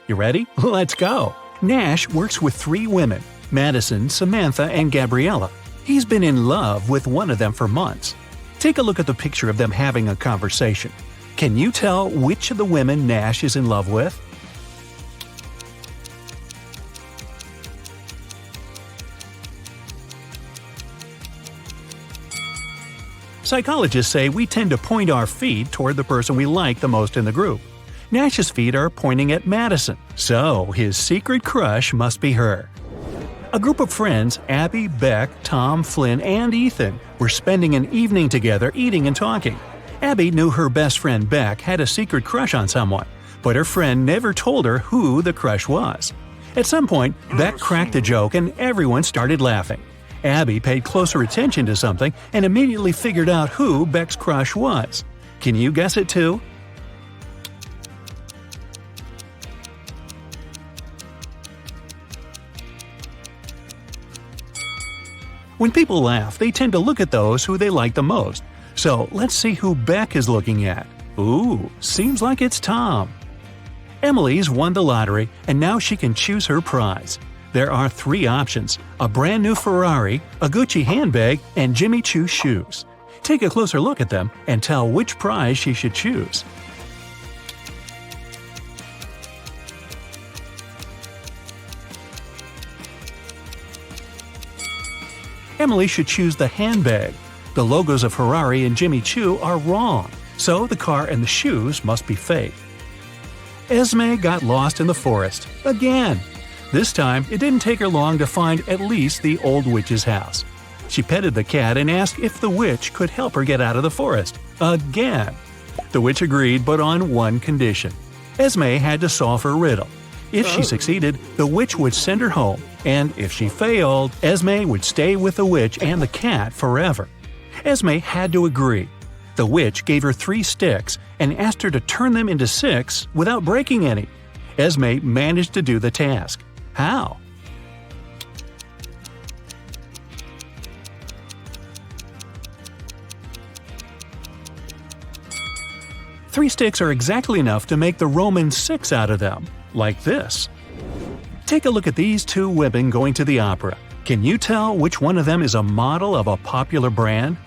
You ready? Let's go! Nash works with 3 women: Madison, Samantha, and Gabriella. He's been in love with one of them for months. Take a look at the picture of them having a conversation. Can you tell which of the women Nash is in love with? Psychologists say we tend to point our feet toward the person we like the most in the group. Nash's feet are pointing at Madison, so his secret crush must be her. A group of friends, Abby, Beck, Tom, Flynn, and Ethan, were spending an evening together eating and talking. Abby knew her best friend Beck had a secret crush on someone, but her friend never told her who the crush was. At some point, Beck cracked a joke and everyone started laughing. Abby paid closer attention to something and immediately figured out who Beck's crush was. Can you guess it too? When people laugh, they tend to look at those who they like the most. So let's see who Beck is looking at. Ooh, seems like it's Tom. Emily's won the lottery and now she can choose her prize. There are 3 options: a brand new Ferrari, a Gucci handbag, and Jimmy Choo shoes. Take a closer look at them and tell which prize she should choose. Emily should choose the handbag. The logos of Ferrari and Jimmy Choo are wrong, so the car and the shoes must be fake. Esme got lost in the forest again. This time, it didn't take her long to find at least the old witch's house. She petted the cat and asked if the witch could help her get out of the forest. Again! The witch agreed, but on one condition. Esme had to solve her riddle. If she succeeded, the witch would send her home, and if she failed, Esme would stay with the witch and the cat forever. Esme had to agree. The witch gave her 3 sticks and asked her to turn them into 6 without breaking any. Esme managed to do the task. How? Three sticks are exactly enough to make the Roman 6 out of them, like this. Take a look at these 2 women going to the opera. Can you tell which one of them is a model of a popular brand?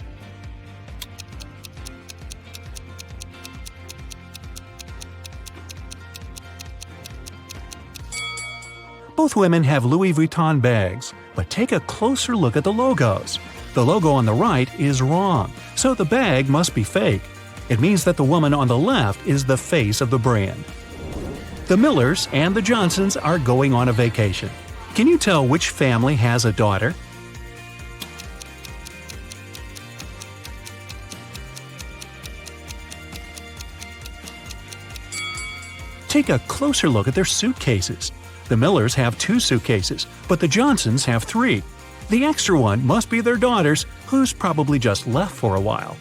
Both women have Louis Vuitton bags, but take a closer look at the logos. The logo on the right is wrong, so the bag must be fake. It means that the woman on the left is the face of the brand. The Millers and the Johnsons are going on a vacation. Can you tell which family has a daughter? Take a closer look at their suitcases. The Millers have 2 suitcases, but the Johnsons have 3. The extra one must be their daughter's, who's probably just left for a while.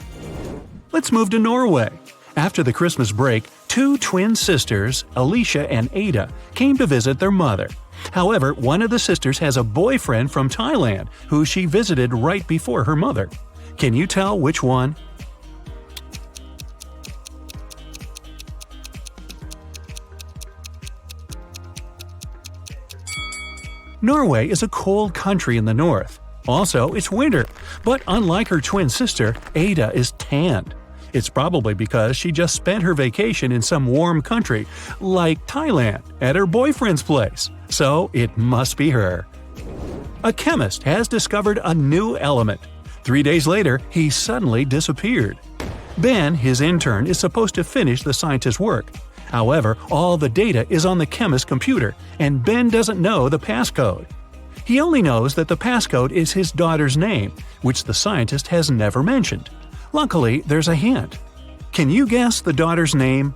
Let's move to Norway. After the Christmas break, 2 twin sisters, Alicia and Ada, came to visit their mother. However, one of the sisters has a boyfriend from Thailand who she visited right before her mother. Can you tell which one? Norway is a cold country in the north. Also, it's winter, but unlike her twin sister, Ada is tanned. It's probably because she just spent her vacation in some warm country, like Thailand, at her boyfriend's place. So it must be her. A chemist has discovered a new element. 3 days later, he suddenly disappeared. Ben, his intern, is supposed to finish the scientist's work. However, all the data is on the chemist's computer, and Ben doesn't know the passcode. He only knows that the passcode is his daughter's name, which the scientist has never mentioned. Luckily, there's a hint. Can you guess the daughter's name?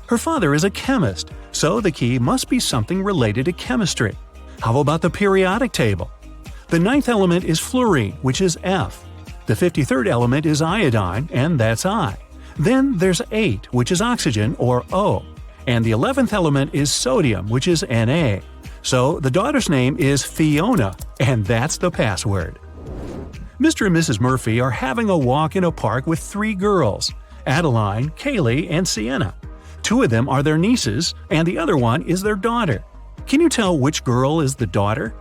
Her father is a chemist, so the key must be something related to chemistry. How about the periodic table? The 9th element is fluorine, which is F. The 53rd element is iodine, and that's I. Then there's 8, which is oxygen, or O. And the 11th element is sodium, which is Na. So the daughter's name is Fiona, and that's the password. Mr. and Mrs. Murphy are having a walk in a park with 3 girls: Adeline, Kaylee, and Sienna. 2 of them are their nieces, and the other one is their daughter. Can you tell which girl is the daughter?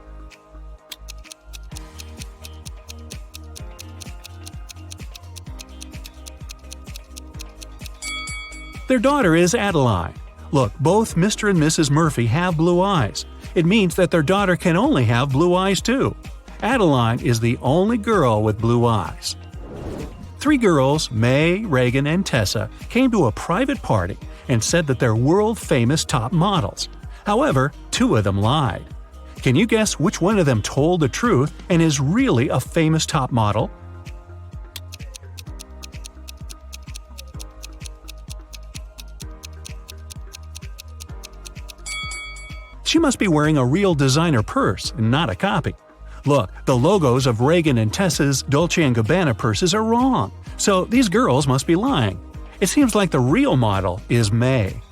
Their daughter is Adeline. Look, both Mr. and Mrs. Murphy have blue eyes. It means that their daughter can only have blue eyes too. Adeline is the only girl with blue eyes. 3 girls, May, Reagan, and Tessa, came to a private party and said that they're world-famous top models. However, 2 of them lied. Can you guess which one of them told the truth and is really a famous top model? She must be wearing a real designer purse and not a copy. Look, the logos of Reagan and Tessa's Dolce & Gabbana purses are wrong, so these girls must be lying. It seems like the real model is May.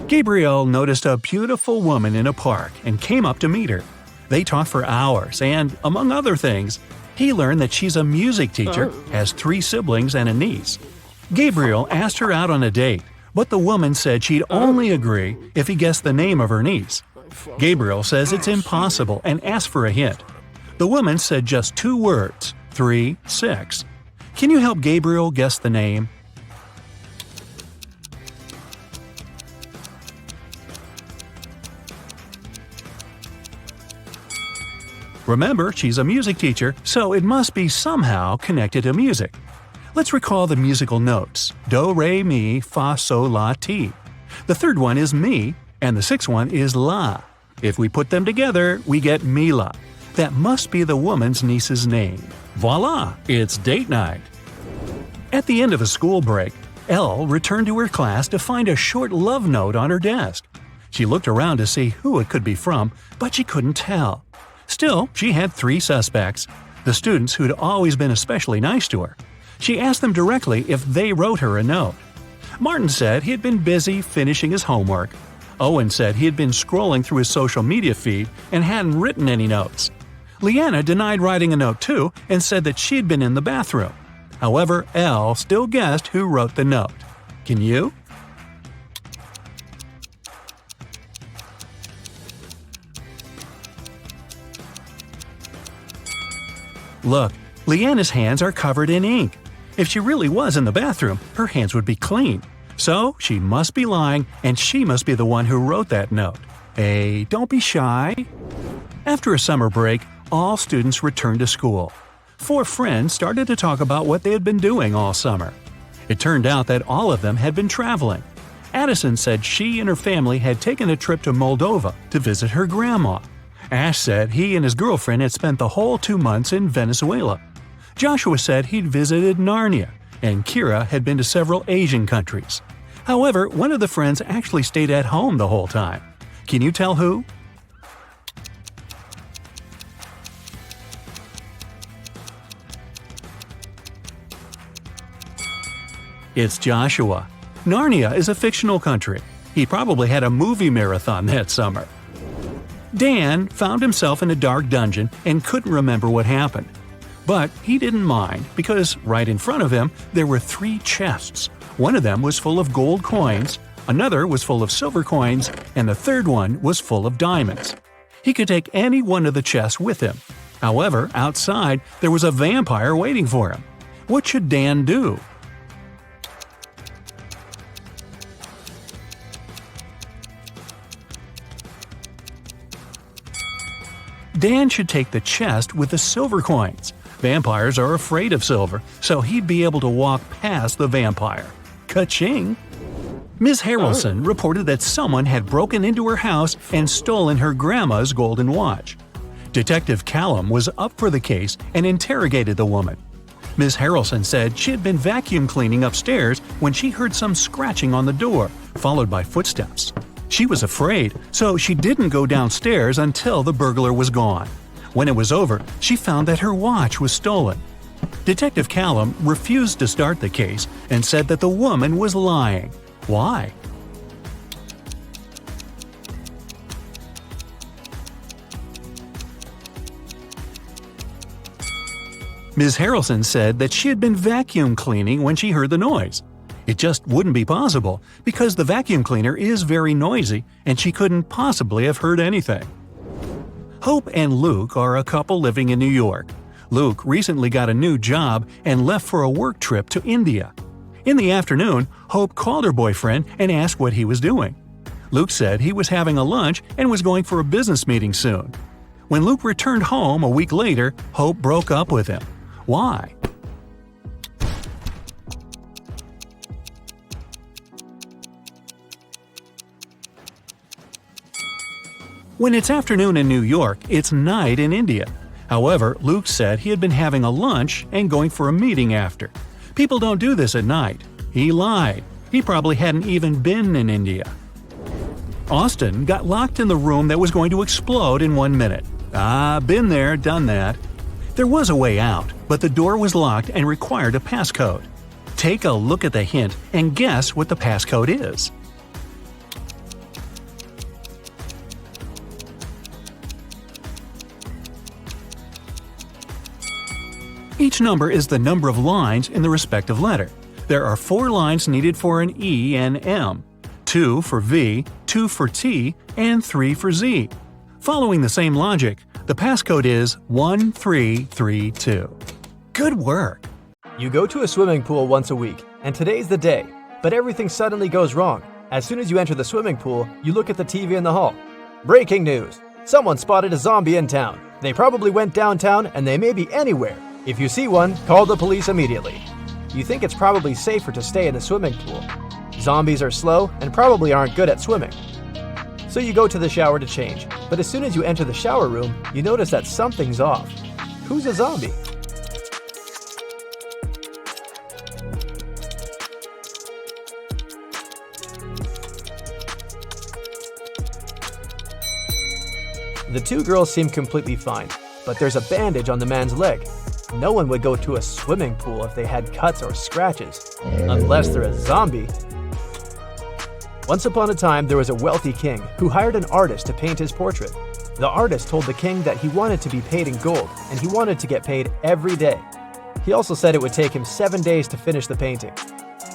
Gabriel noticed a beautiful woman in a park and came up to meet her. They talked for hours and, among other things, he learned that she's a music teacher, has 3 siblings and a niece. Gabriel asked her out on a date, but the woman said she'd only agree if he guessed the name of her niece. Gabriel says it's impossible and asked for a hint. The woman said just 2 words, 3, 6. Can you help Gabriel guess the name? Remember, she's a music teacher, so it must be somehow connected to music. Let's recall the musical notes: do, re, mi, fa, sol, la, ti. The third one is mi, and the 6th one is la. If we put them together, we get Mila. That must be the woman's niece's name. Voila! It's date night. At the end of a school break, Elle returned to her class to find a short love note on her desk. She looked around to see who it could be from, but she couldn't tell. Still, she had 3 suspects: the students who'd always been especially nice to her. She asked them directly if they wrote her a note. Martin said he had been busy finishing his homework. Owen said he had been scrolling through his social media feed and hadn't written any notes. Leanna denied writing a note too and said that she'd been in the bathroom. However, Elle still guessed who wrote the note. Can you? Look, Leanna's hands are covered in ink. If she really was in the bathroom, her hands would be clean. So, she must be lying, and she must be the one who wrote that note. Hey, don't be shy. After a summer break, all students returned to school. 4 friends started to talk about what they had been doing all summer. It turned out that all of them had been traveling. Addison said she and her family had taken a trip to Moldova to visit her grandma. Ash said he and his girlfriend had spent the whole 2 months in Venezuela. Joshua said he'd visited Narnia, and Kira had been to several Asian countries. However, one of the friends actually stayed at home the whole time. Can you tell who? It's Joshua. Narnia is a fictional country. He probably had a movie marathon that summer. Dan found himself in a dark dungeon and couldn't remember what happened. But he didn't mind because right in front of him there were 3 chests. One of them was full of gold coins, another was full of silver coins, and the third one was full of diamonds. He could take any one of the chests with him. However, outside there was a vampire waiting for him. What should Dan do? Dan should take the chest with the silver coins. Vampires are afraid of silver, so he'd be able to walk past the vampire. Ka-ching! Ms. Harrelson reported that someone had broken into her house and stolen her grandma's golden watch. Detective Callum was up for the case and interrogated the woman. Ms. Harrelson said she had been vacuum cleaning upstairs when she heard some scratching on the door, followed by footsteps. She was afraid, so she didn't go downstairs until the burglar was gone. When it was over, she found that her watch was stolen. Detective Callum refused to start the case and said that the woman was lying. Why? Ms. Harrelson said that she had been vacuum cleaning when she heard the noise. It just wouldn't be possible because the vacuum cleaner is very noisy and she couldn't possibly have heard anything. Hope and Luke are a couple living in New York. Luke recently got a new job and left for a work trip to India. In the afternoon, Hope called her boyfriend and asked what he was doing. Luke said he was having a lunch and was going for a business meeting soon. When Luke returned home a week later, Hope broke up with him. Why? When it's afternoon in New York, it's night in India. However, Luke said he had been having a lunch and going for a meeting after. People don't do this at night. He lied. He probably hadn't even been in India. Austin got locked in the room that was going to explode in 1 minute. Been there, done that. There was a way out, but the door was locked and required a passcode. Take a look at the hint and guess what the passcode is. Each number is the number of lines in the respective letter. There are 4 lines needed for an E and M, 2 for V, 2 for T, and 3 for Z. Following the same logic, the passcode is 1332. Good work! You go to a swimming pool once a week, and today's the day, but everything suddenly goes wrong. As soon as you enter the swimming pool, you look at the TV in the hall. Breaking news! Someone spotted a zombie in town. They probably went downtown and they may be anywhere. If you see one, call the police immediately. You think it's probably safer to stay in the swimming pool. Zombies are slow and probably aren't good at swimming. So you go to the shower to change, but as soon as you enter the shower room, you notice that something's off. Who's a zombie? The 2 girls seem completely fine, but there's a bandage on the man's leg. No one would go to a swimming pool if they had cuts or scratches, unless they're a zombie. Once upon a time, there was a wealthy king who hired an artist to paint his portrait. The artist told the king that he wanted to be paid in gold, and he wanted to get paid every day. He also said it would take him 7 days to finish the painting.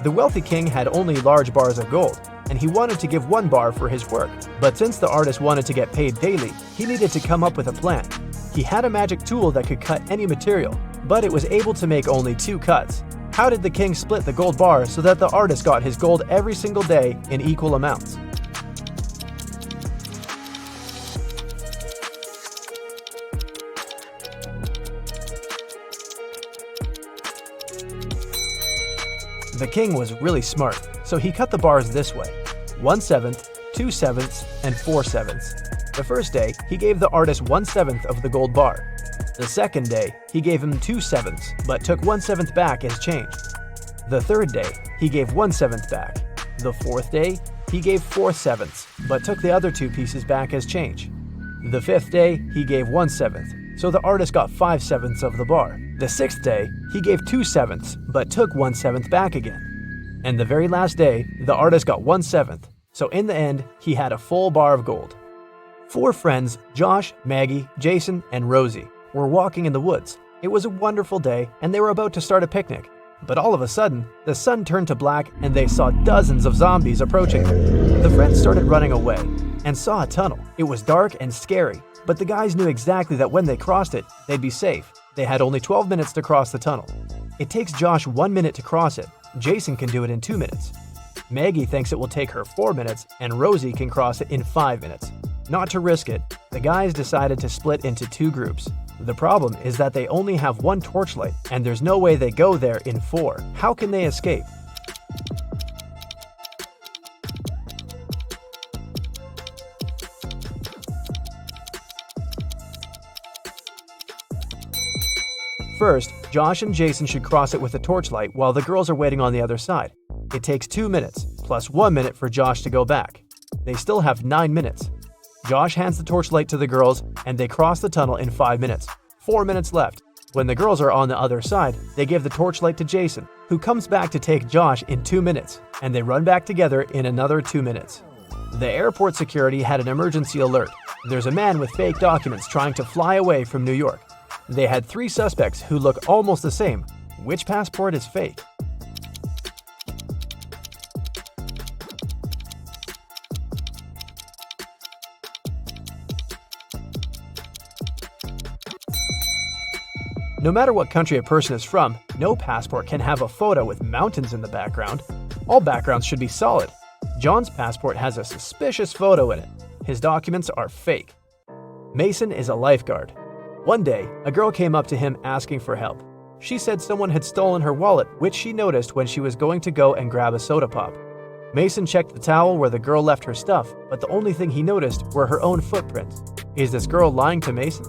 The wealthy king had only large bars of gold, and he wanted to give 1 bar for his work. But since the artist wanted to get paid daily, he needed to come up with a plan. He had a magic tool that could cut any material, but it was able to make only 2 cuts. How did the king split the gold bar so that the artist got his gold every single day in equal amounts? The king was really smart, so he cut the bars this way: 1/7, 2/7, and 4/7. The first day, he gave the artist 1/7 of the gold bar. The second day, he gave him 2/7, but took 1/7 back as change. The third day, he gave 1/7 back. The fourth day, he gave 4/7, but took the other 2 pieces back as change. The fifth day, he gave 1/7, so the artist got 5/7 of the bar. The sixth day, he gave 2/7, but took 1/7 back again. And the very last day, the artist got 1/7, so in the end, he had a full bar of gold. 4 friends, Josh, Maggie, Jason, and Rosie, were walking in the woods. It was a wonderful day, and they were about to start a picnic. But all of a sudden, the sun turned to black and they saw dozens of zombies approaching them. The friends started running away and saw a tunnel. It was dark and scary, but the guys knew exactly that when they crossed it, they'd be safe. They had only 12 minutes to cross the tunnel. It takes Josh 1 minute to cross it. Jason can do it in 2 minutes. Maggie thinks it will take her 4 minutes, and Rosie can cross it in 5 minutes. Not to risk it, the guys decided to split into 2 groups. The problem is that they only have 1 torchlight, and there's no way they go there in 4. How can they escape? First, Josh and Jason should cross it with a torchlight while the girls are waiting on the other side. It takes 2 minutes, plus 1 minute for Josh to go back. They still have 9 minutes. Josh hands the torchlight to the girls, and they cross the tunnel in 5 minutes. 4 minutes left. When the girls are on the other side, they give the torchlight to Jason, who comes back to take Josh in 2 minutes, and they run back together in another 2 minutes. The airport security had an emergency alert. There's a man with fake documents trying to fly away from New York. They had 3 suspects who look almost the same. Which passport is fake? No matter what country a person is from, no passport can have a photo with mountains in the background. All backgrounds should be solid. John's passport has a suspicious photo in it. His documents are fake. Mason is a lifeguard. One day, a girl came up to him asking for help. She said someone had stolen her wallet, which she noticed when she was going to go and grab a soda pop. Mason checked the towel where the girl left her stuff, but the only thing he noticed were her own footprints. Is this girl lying to Mason?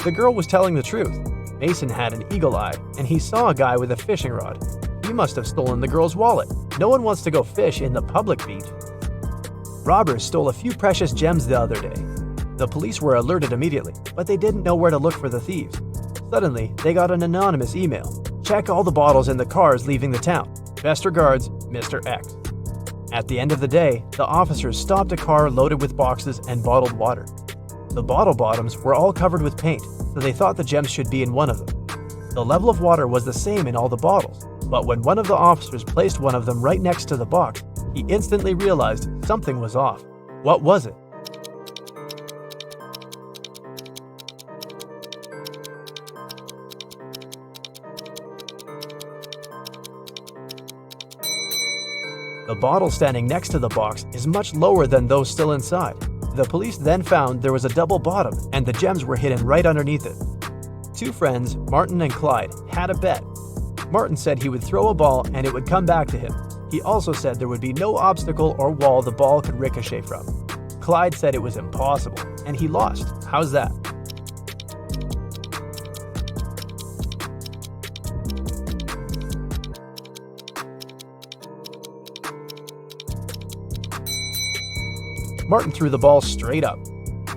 The girl was telling the truth. Mason had an eagle eye, and he saw a guy with a fishing rod. He must have stolen the girl's wallet. No one wants to go fish in the public beach. Robbers stole a few precious gems the other day. The police were alerted immediately, but they didn't know where to look for the thieves. Suddenly, they got an anonymous email. Check all the bottles in the cars leaving the town. Best regards, Mr. X. At the end of the day, the officers stopped a car loaded with boxes and bottled water. The bottle bottoms were all covered with paint, so they thought the gems should be in one of them. The level of water was the same in all the bottles, but when one of the officers placed one of them right next to the box, he instantly realized something was off. What was it? The bottle standing next to the box is much lower than those still inside. The police then found there was a double bottom and the gems were hidden right underneath it. 2 friends, Martin and Clyde, had a bet. Martin said he would throw a ball and it would come back to him. He also said there would be no obstacle or wall the ball could ricochet from. Clyde said it was impossible, and he lost. How's that? Martin threw the ball straight up.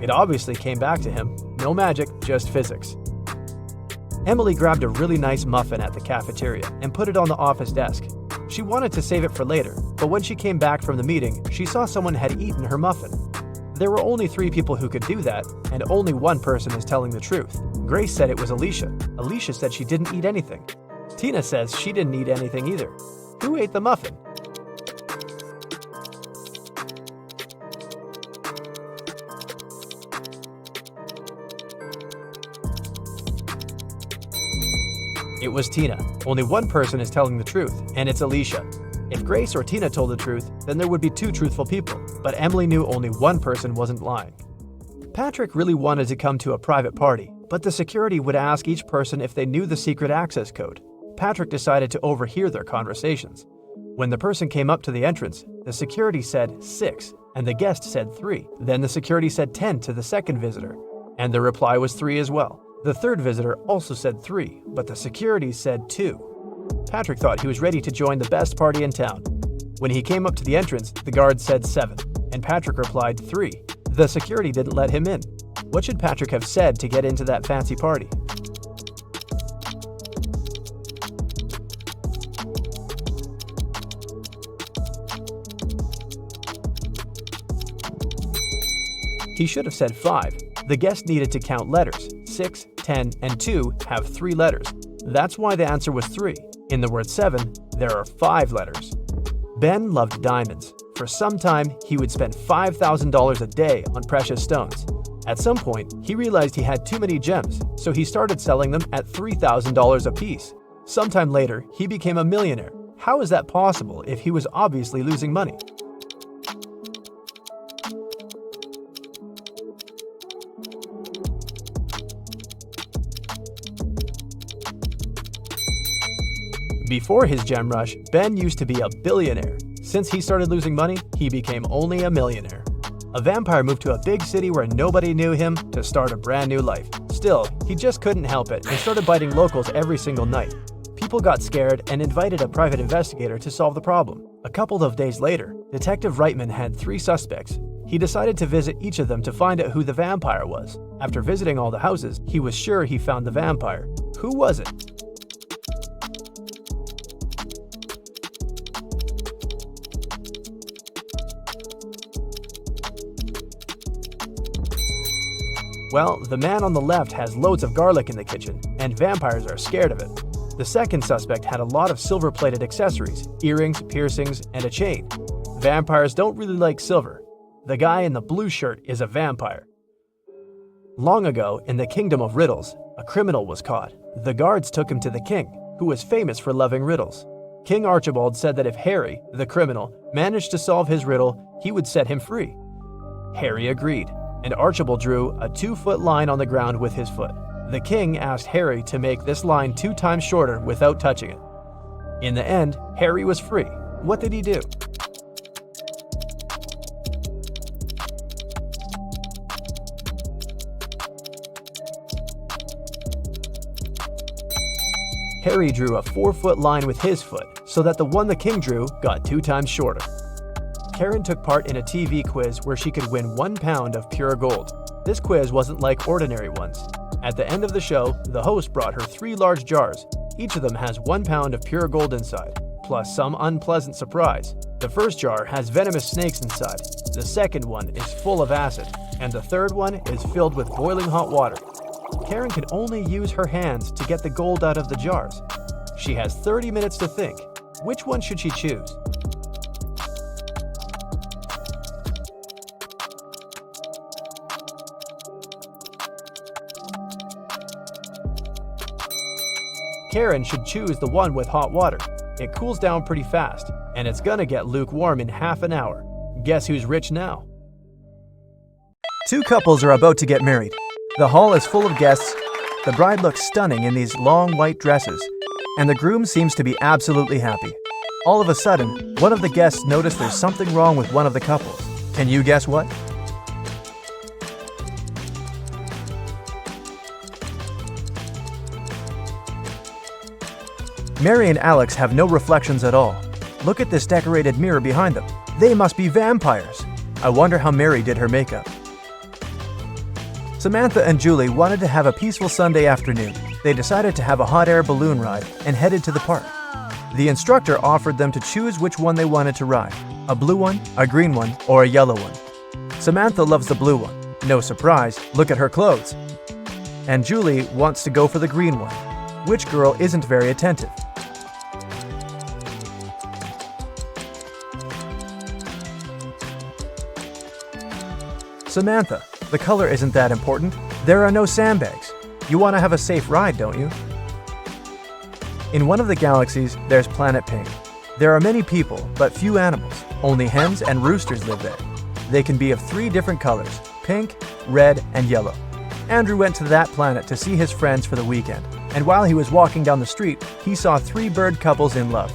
It obviously came back to him. No magic, just physics. Emily grabbed a really nice muffin at the cafeteria and put it on the office desk. She wanted to save it for later, but when she came back from the meeting, she saw someone had eaten her muffin. There were only 3 people who could do that, and only one person is telling the truth. Grace said it was Alicia. Alicia said she didn't eat anything. Tina says she didn't eat anything either. Who ate the muffin? It was Tina. Only one person is telling the truth, and it's Alicia. If Grace or Tina told the truth, then there would be 2 truthful people, but Emily knew only one person wasn't lying. Patrick really wanted to come to a private party, but the security would ask each person if they knew the secret access code. Patrick decided to overhear their conversations. When the person came up to the entrance, the security said 6, and the guest said 3. Then the security said 10 to the second visitor, and the reply was 3 as well. The third visitor also said 3, but the security said 2. Patrick thought he was ready to join the best party in town. When he came up to the entrance, the guard said 7, and Patrick replied 3. The security didn't let him in. What should Patrick have said to get into that fancy party? He should have said 5. The guest needed to count letters. 6, 10, and 2 have 3 letters. That's why the answer was 3. In the word 7, there are 5 letters. Ben loved diamonds. For some time, he would spend $5,000 a day on precious stones. At some point, he realized he had too many gems, so he started selling them at $3,000 a piece. Sometime later, he became a millionaire. How is that possible if he was obviously losing money? Before his gem rush, Ben used to be a billionaire. Since he started losing money, he became only a millionaire. A vampire moved to a big city where nobody knew him to start a brand new life. Still, he just couldn't help it and started biting locals every single night. People got scared and invited a private investigator to solve the problem. A couple of days later, Detective Reitman had 3 suspects. He decided to visit each of them to find out who the vampire was. After visiting all the houses, he was sure he found the vampire. Who was it? Well, the man on the left has loads of garlic in the kitchen, and vampires are scared of it. The second suspect had a lot of silver-plated accessories, earrings, piercings, and a chain. Vampires don't really like silver. The guy in the blue shirt is a vampire. Long ago, in the kingdom of riddles, a criminal was caught. The guards took him to the king, who was famous for loving riddles. King Archibald said that if Harry, the criminal, managed to solve his riddle, he would set him free. Harry agreed, and Archibald drew a 2-foot line on the ground with his foot. The king asked Harry to make this line 2 times shorter without touching it. In the end, Harry was free. What did he do? Harry drew a 4-foot line with his foot, so that the one the king drew got 2 times shorter. Karen took part in a TV quiz where she could win 1 pound of pure gold. This quiz wasn't like ordinary ones. At the end of the show, the host brought her 3 large jars. Each of them has 1 pound of pure gold inside, plus some unpleasant surprise. The first jar has venomous snakes inside, the second one is full of acid, and the third one is filled with boiling hot water. Karen can only use her hands to get the gold out of the jars. She has 30 minutes to think. Which one should she choose? Karen should choose the one with hot water. It cools down pretty fast, and it's gonna get lukewarm in half an hour. Guess who's rich now? 2 couples are about to get married. The hall is full of guests. The bride looks stunning in these long white dresses, and the groom seems to be absolutely happy. All of a sudden, one of the guests noticed there's something wrong with one of the couples. Can you guess what? Mary and Alex have no reflections at all. Look at this decorated mirror behind them. They must be vampires. I wonder how Mary did her makeup. Samantha and Julie wanted to have a peaceful Sunday afternoon. They decided to have a hot air balloon ride and headed to the park. The instructor offered them to choose which one they wanted to ride, a blue one, a green one, or a yellow one. Samantha loves the blue one. No surprise, look at her clothes. And Julie wants to go for the green one. Which girl isn't very attentive? Samantha. The color isn't that important. There are no sandbags. You want to have a safe ride, don't you? In one of the galaxies, there's Planet Pink. There are many people, but few animals. Only hens and roosters live there. They can be of 3 different colors, pink, red, and yellow. Andrew went to that planet to see his friends for the weekend, and while he was walking down the street, he saw 3 bird couples in love.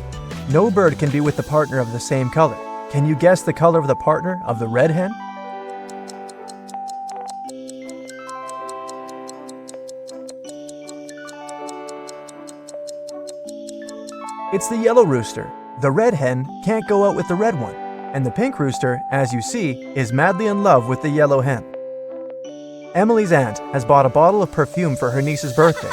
No bird can be with the partner of the same color. Can you guess the color of the partner of the red hen? It's the yellow rooster. The red hen can't go out with the red one, and the pink rooster, as you see, is madly in love with the yellow hen. Emily's aunt has bought a bottle of perfume for her niece's birthday.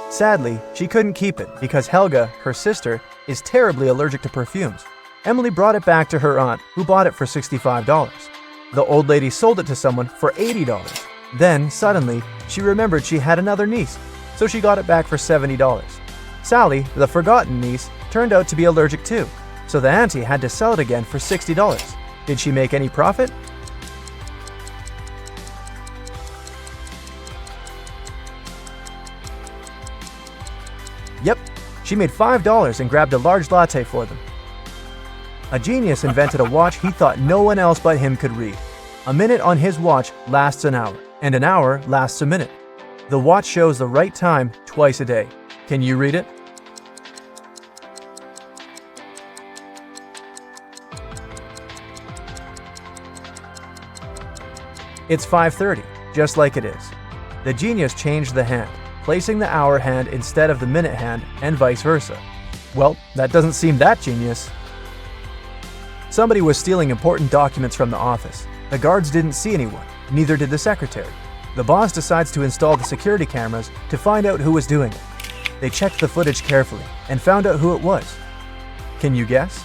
Sadly, she couldn't keep it because Helga, her sister, is terribly allergic to perfumes. Emily brought it back to her aunt, who bought it for $65. The old lady sold it to someone for $80. Then, suddenly, she remembered she had another niece, so she got it back for $70. Sally, the forgotten niece, turned out to be allergic too, so the auntie had to sell it again for $60. Did she make any profit? Yep, she made $5 and grabbed a large latte for them. A genius invented a watch he thought no one else but him could read. A minute on his watch lasts an hour, and an hour lasts a minute. The watch shows the right time twice a day. Can you read it? It's 5:30, just like it is. The genius changed the hand, placing the hour hand instead of the minute hand, and vice versa. Well, that doesn't seem that genius. Somebody was stealing important documents from the office. The guards didn't see anyone, neither did the secretary. The boss decides to install the security cameras to find out who was doing it. They checked the footage carefully and found out who it was. Can you guess?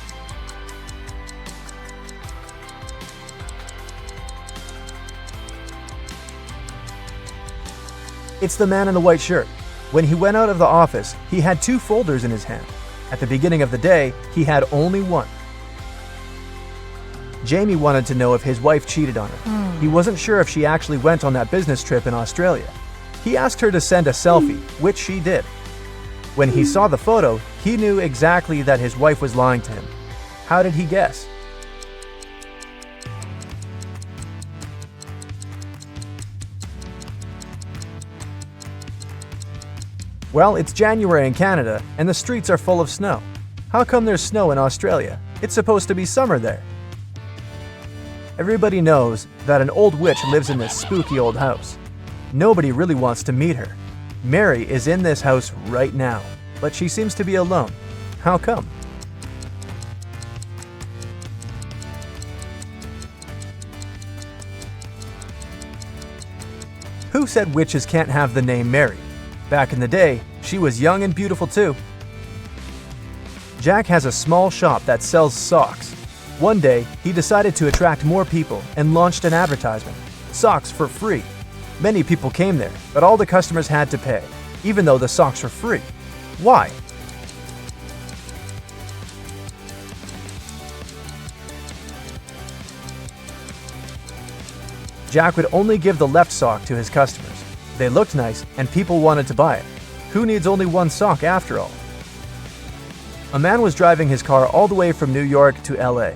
It's the man in the white shirt. When he went out of the office, he had 2 folders in his hand. At the beginning of the day, he had only one. Jamie wanted to know if his wife cheated on him. He wasn't sure if she actually went on that business trip in Australia. He asked her to send a selfie, which she did. When he saw the photo, he knew exactly that his wife was lying to him. How did he guess? Well, it's January in Canada, and the streets are full of snow. How come there's snow in Australia? It's supposed to be summer there. Everybody knows that an old witch lives in this spooky old house. Nobody really wants to meet her. Mary is in this house right now, but she seems to be alone. How come? Who said witches can't have the name Mary? Back in the day, she was young and beautiful too. Jack has a small shop that sells socks. One day, he decided to attract more people and launched an advertisement. Socks for free. Many people came there, but all the customers had to pay, even though the socks were free. Why? Jack would only give the left sock to his customers. They looked nice, and people wanted to buy it. Who needs only one sock after all? A man was driving his car all the way from New York to LA.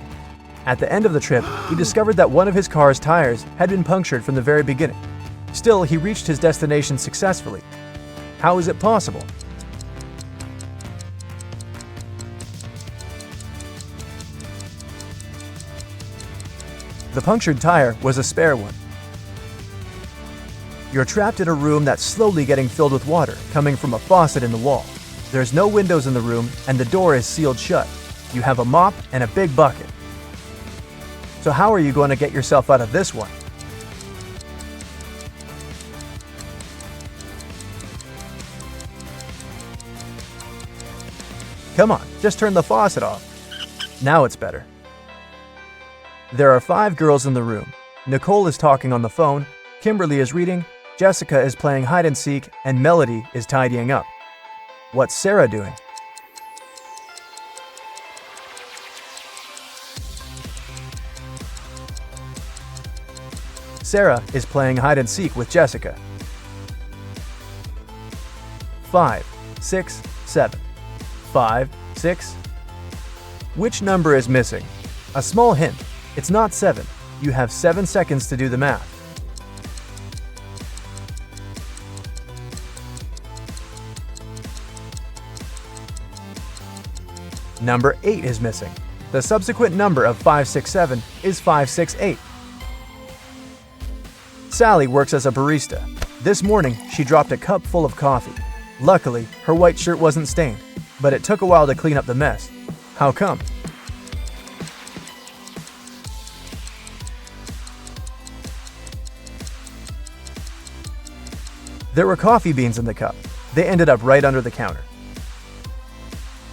At the end of the trip, he discovered that one of his car's tires had been punctured from the very beginning. Still, he reached his destination successfully. How is it possible? The punctured tire was a spare one. You're trapped in a room that's slowly getting filled with water coming from a faucet in the wall. There's no windows in the room and the door is sealed shut. You have a mop and a big bucket. So how are you going to get yourself out of this one? Come on, just turn the faucet off. Now it's better. There are 5 girls in the room. Nicole is talking on the phone, Kimberly is reading, Jessica is playing hide and seek, and Melody is tidying up. What's Sarah doing? Sarah is playing hide and seek with Jessica. 5, 6, 7. 5, 6. Which number is missing? A small hint. It's not 7. You have 7 seconds to do the math. Number 8 is missing. The subsequent number of 567 is 568. Sally works as a barista. This morning, she dropped a cup full of coffee. Luckily, her white shirt wasn't stained, but it took a while to clean up the mess. How come? There were coffee beans in the cup. They ended up right under the counter.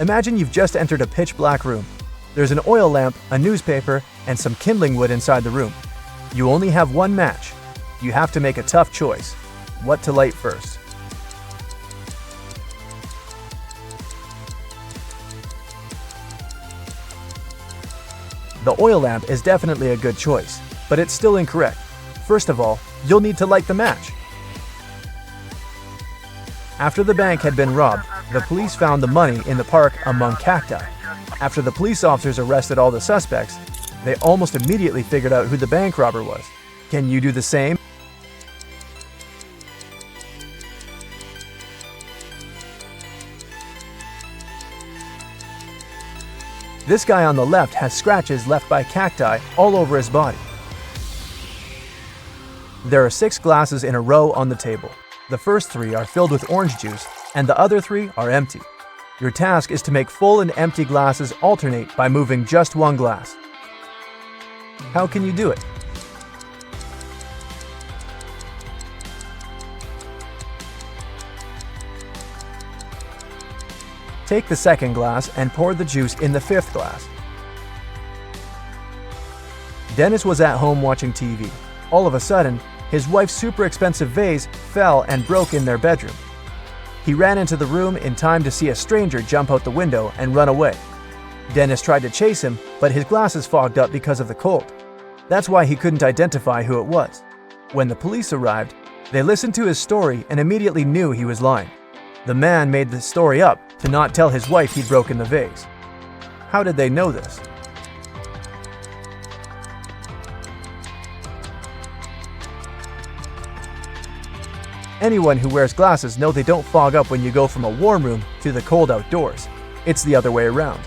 Imagine you've just entered a pitch-black room. There's an oil lamp, a newspaper, and some kindling wood inside the room. You only have one match. You have to make a tough choice. What to light first? The oil lamp is definitely a good choice, but it's still incorrect. First of all, you'll need to light the match. After the bank had been robbed, the police found the money in the park among cacti. After the police officers arrested all the suspects, they almost immediately figured out who the bank robber was. Can you do the same? This guy on the left has scratches left by cacti all over his body. There are 6 glasses in a row on the table. The first 3 are filled with orange juice, and the other 3 are empty. Your task is to make full and empty glasses alternate by moving just one glass. How can you do it? Take the second glass and pour the juice in the 5th glass. Dennis was at home watching TV. All of a sudden, his wife's super expensive vase fell and broke in their bedroom. He ran into the room in time to see a stranger jump out the window and run away. Dennis tried to chase him, but his glasses fogged up because of the cold. That's why he couldn't identify who it was. When the police arrived, they listened to his story and immediately knew he was lying. The man made the story up to not tell his wife he'd broken the vase. How did they know this? Anyone who wears glasses know they don't fog up when you go from a warm room to the cold outdoors. It's the other way around.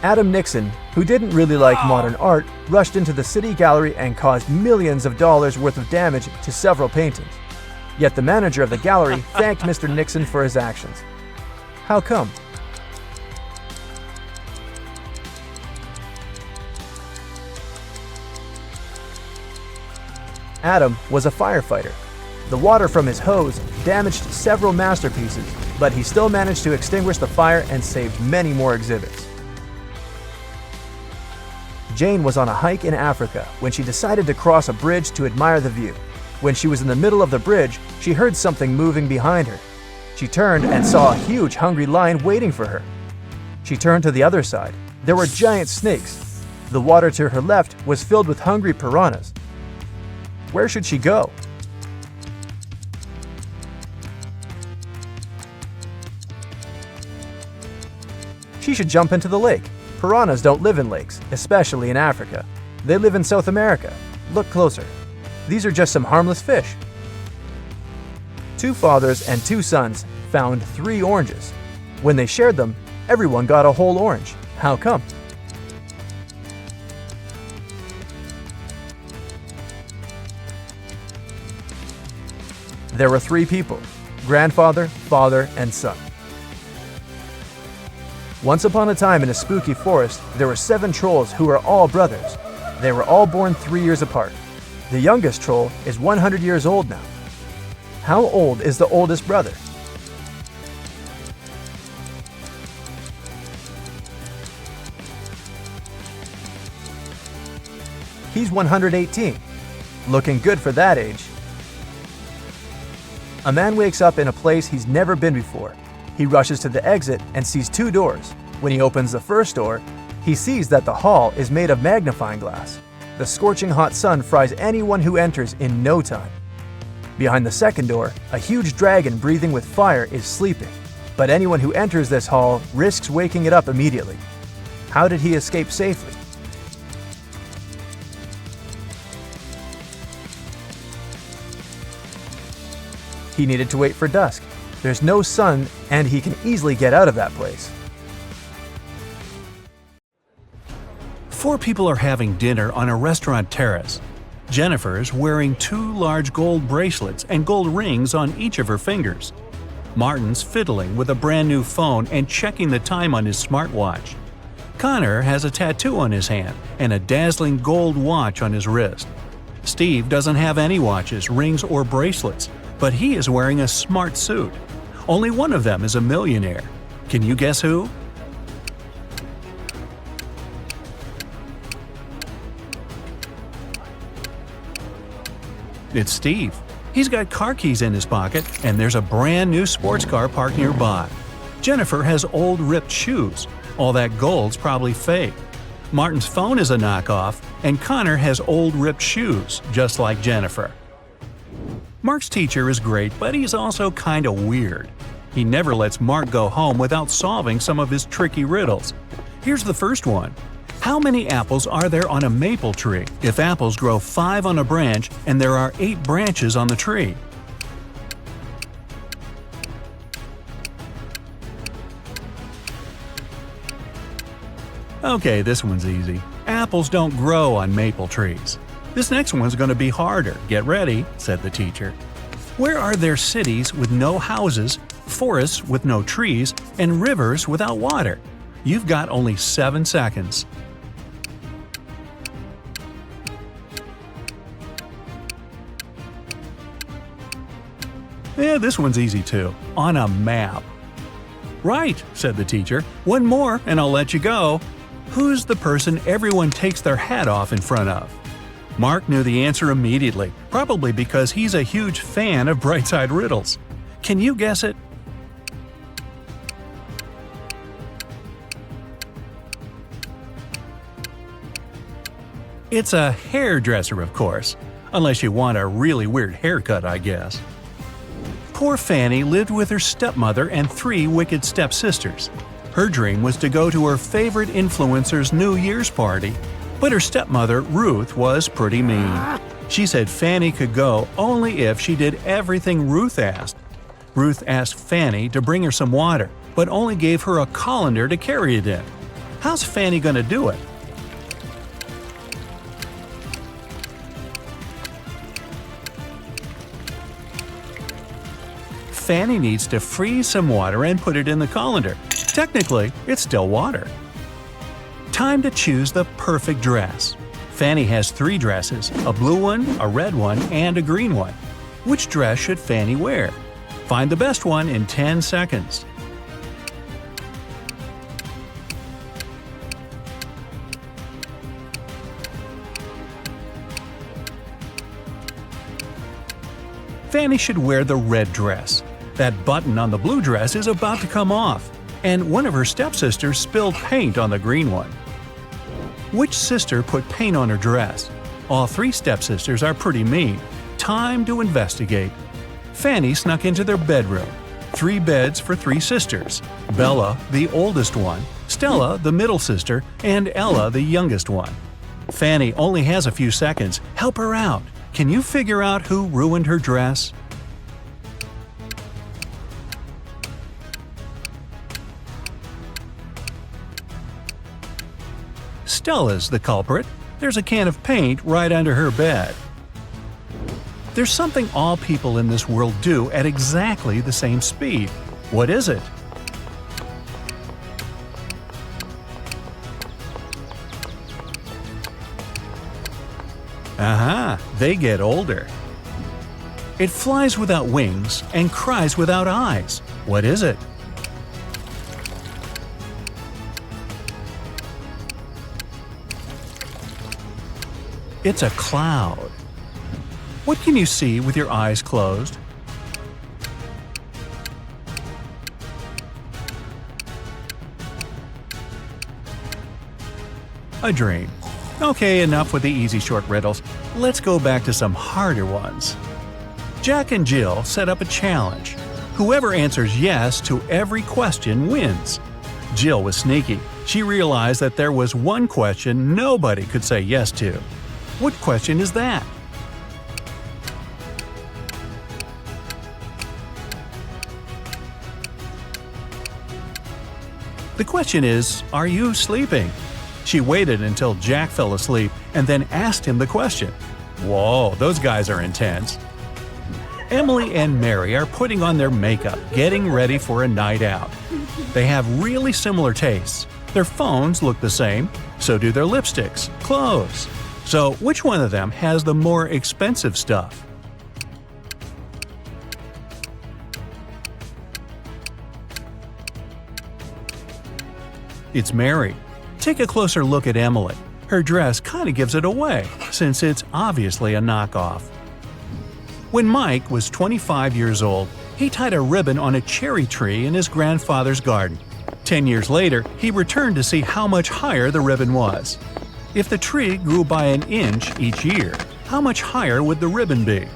Adam Nixon, who didn't really like modern art, rushed into the city gallery and caused millions of dollars worth of damage to several paintings. Yet the manager of the gallery thanked Mr. Nixon for his actions. How come? Adam was a firefighter. The water from his hose damaged several masterpieces, but he still managed to extinguish the fire and saved many more exhibits. Jane was on a hike in Africa when she decided to cross a bridge to admire the view. When she was in the middle of the bridge, she heard something moving behind her. She turned and saw a huge hungry lion waiting for her. She turned to the other side. There were giant snakes. The water to her left was filled with hungry piranhas. Where should she go? She should jump into the lake. Piranhas don't live in lakes, especially in Africa. They live in South America. Look closer. These are just some harmless fish. 2 fathers and 2 sons found 3 oranges. When they shared them, everyone got a whole orange. How come? There were 3 people: grandfather, father, and son. Once upon a time in a spooky forest, there were 7 trolls who were all brothers. They were all born 3 years apart. The youngest troll is 100 years old now. How old is the oldest brother? He's 118. Looking good for that age. A man wakes up in a place he's never been before. He rushes to the exit and sees 2 doors. When he opens the first door, he sees that the hall is made of magnifying glass. The scorching hot sun fries anyone who enters in no time. Behind the second door, a huge dragon breathing with fire is sleeping. But anyone who enters this hall risks waking it up immediately. How did he escape safely? He needed to wait for dusk. There's no sun, and he can easily get out of that place. 4 people are having dinner on a restaurant terrace. Jennifer is wearing 2 large gold bracelets and gold rings on each of her fingers. Martin's fiddling with a brand new phone and checking the time on his smartwatch. Connor has a tattoo on his hand and a dazzling gold watch on his wrist. Steve doesn't have any watches, rings, or bracelets, but he is wearing a smart suit. Only one of them is a millionaire. Can you guess who? It's Steve. He's got car keys in his pocket, and there's a brand new sports car parked nearby. Jennifer has old ripped shoes. All that gold's probably fake. Martin's phone is a knockoff, and Connor has old ripped shoes, just like Jennifer. Mark's teacher is great, but he's also kinda weird. He never lets Mark go home without solving some of his tricky riddles. Here's the first one. How many apples are there on a maple tree if apples grow 5 on a branch and there are 8 branches on the tree? Okay, this one's easy. Apples don't grow on maple trees. This next one's going to be harder. Get ready, said the teacher. Where are there cities with no houses, forests with no trees, and rivers without water? You've got only 7 seconds. Yeah, this one's easy too. On a map. Right, said the teacher. One more and I'll let you go. Who's the person everyone takes their hat off in front of? Mark knew the answer immediately, probably because he's a huge fan of Brightside riddles. Can you guess it? It's a hairdresser, of course. Unless you want a really weird haircut, I guess. Poor Fanny lived with her stepmother and 3 wicked stepsisters. Her dream was to go to her favorite influencer's New Year's party, but her stepmother, Ruth, was pretty mean. She said Fanny could go only if she did everything Ruth asked. Ruth asked Fanny to bring her some water, but only gave her a colander to carry it in. How's Fanny gonna do it? Fanny needs to freeze some water and put it in the colander. Technically, it's still water. Time to choose the perfect dress. Fanny has 3 dresses, a blue one, a red one, and a green one. Which dress should Fanny wear? Find the best one in 10 seconds. Fanny should wear the red dress. That button on the blue dress is about to come off, and one of her stepsisters spilled paint on the green one. Which sister put paint on her dress? All 3 stepsisters are pretty mean. Time to investigate. Fanny snuck into their bedroom. 3 beds for 3 sisters. Bella, the oldest one, Stella, the middle sister, and Ella, the youngest one. Fanny only has a few seconds. Help her out. Can you figure out who ruined her dress? Stella's the culprit. There's a can of paint right under her bed. There's something all people in this world do at exactly the same speed. What is it? Aha! They get older. It flies without wings and cries without eyes. What is it? It's a cloud. What can you see with your eyes closed? A dream. Okay, enough with the easy short riddles. Let's go back to some harder ones. Jack and Jill set up a challenge. Whoever answers yes to every question wins. Jill was sneaky. She realized that there was one question nobody could say yes to. What question is that? The question is, are you sleeping? She waited until Jack fell asleep and then asked him the question. Whoa, those guys are intense. Emily and Mary are putting on their makeup, getting ready for a night out. They have really similar tastes. Their phones look the same, so do their lipsticks, clothes. So which one of them has the more expensive stuff? It's Mary. Take a closer look at Emily. Her dress kind of gives it away, since it's obviously a knockoff. When Mike was 25 years old, he tied a ribbon on a cherry tree in his grandfather's garden. 10 years later, he returned to see how much higher the ribbon was. If the tree grew by an inch each year, how much higher would the ribbon be?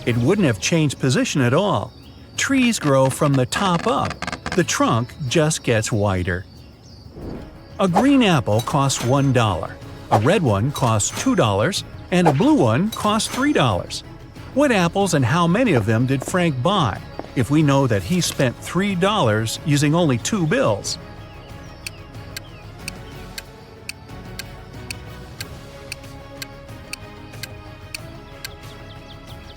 It wouldn't have changed position at all. Trees grow from the top up. The trunk just gets wider. A green apple costs $1. A red one costs $2, and a blue one costs $3. What apples and how many of them did Frank buy, if we know that he spent $3 using only 2 bills?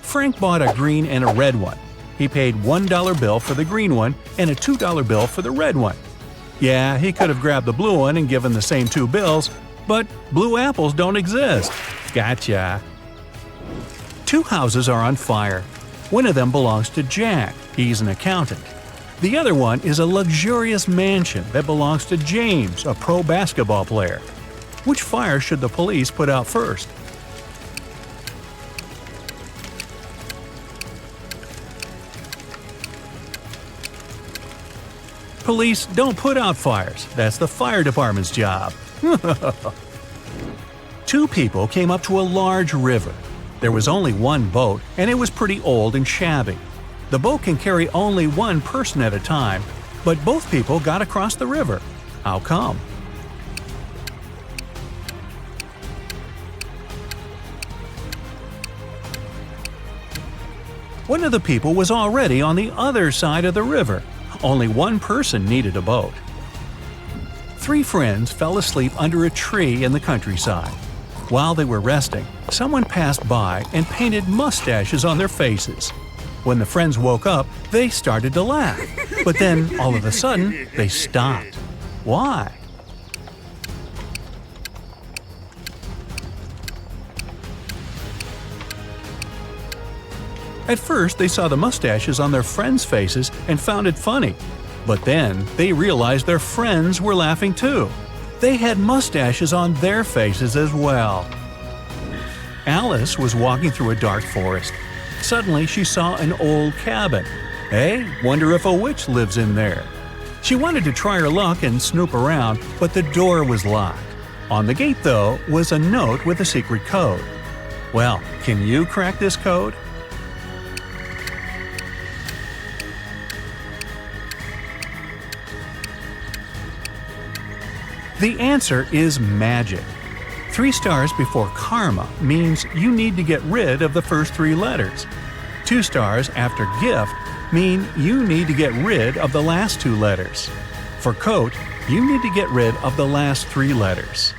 Frank bought a green and a red one. He paid $1 bill for the green one and a $2 bill for the red one. Yeah, he could have grabbed the blue one and given the same 2 bills, but blue apples don't exist. Gotcha. 2 houses are on fire. One of them belongs to Jack. He's an accountant. The other one is a luxurious mansion that belongs to James, a pro basketball player. Which fire should the police put out first? Police don't put out fires. That's the fire department's job. Two people came up to a large river. There was only one boat, and it was pretty old and shabby. The boat can carry only one person at a time, but both people got across the river. How come? One of the people was already on the other side of the river. Only one person needed a boat. Three friends fell asleep under a tree in the countryside. While they were resting, someone passed by and painted mustaches on their faces. When the friends woke up, they started to laugh. But then, all of a sudden, they stopped. Why? At first, they saw the mustaches on their friends' faces and found it funny. But then, they realized their friends were laughing too. They had mustaches on their faces as well. Alice was walking through a dark forest. Suddenly, she saw an old cabin. Hey, wonder if a witch lives in there. She wanted to try her luck and snoop around, but the door was locked. On the gate, though, was a note with a secret code. Well, can you crack this code? The answer is magic. 3 stars before karma means you need to get rid of the first 3 letters. 2 stars after gift mean you need to get rid of the last 2 letters. For coat, you need to get rid of the last 3 letters.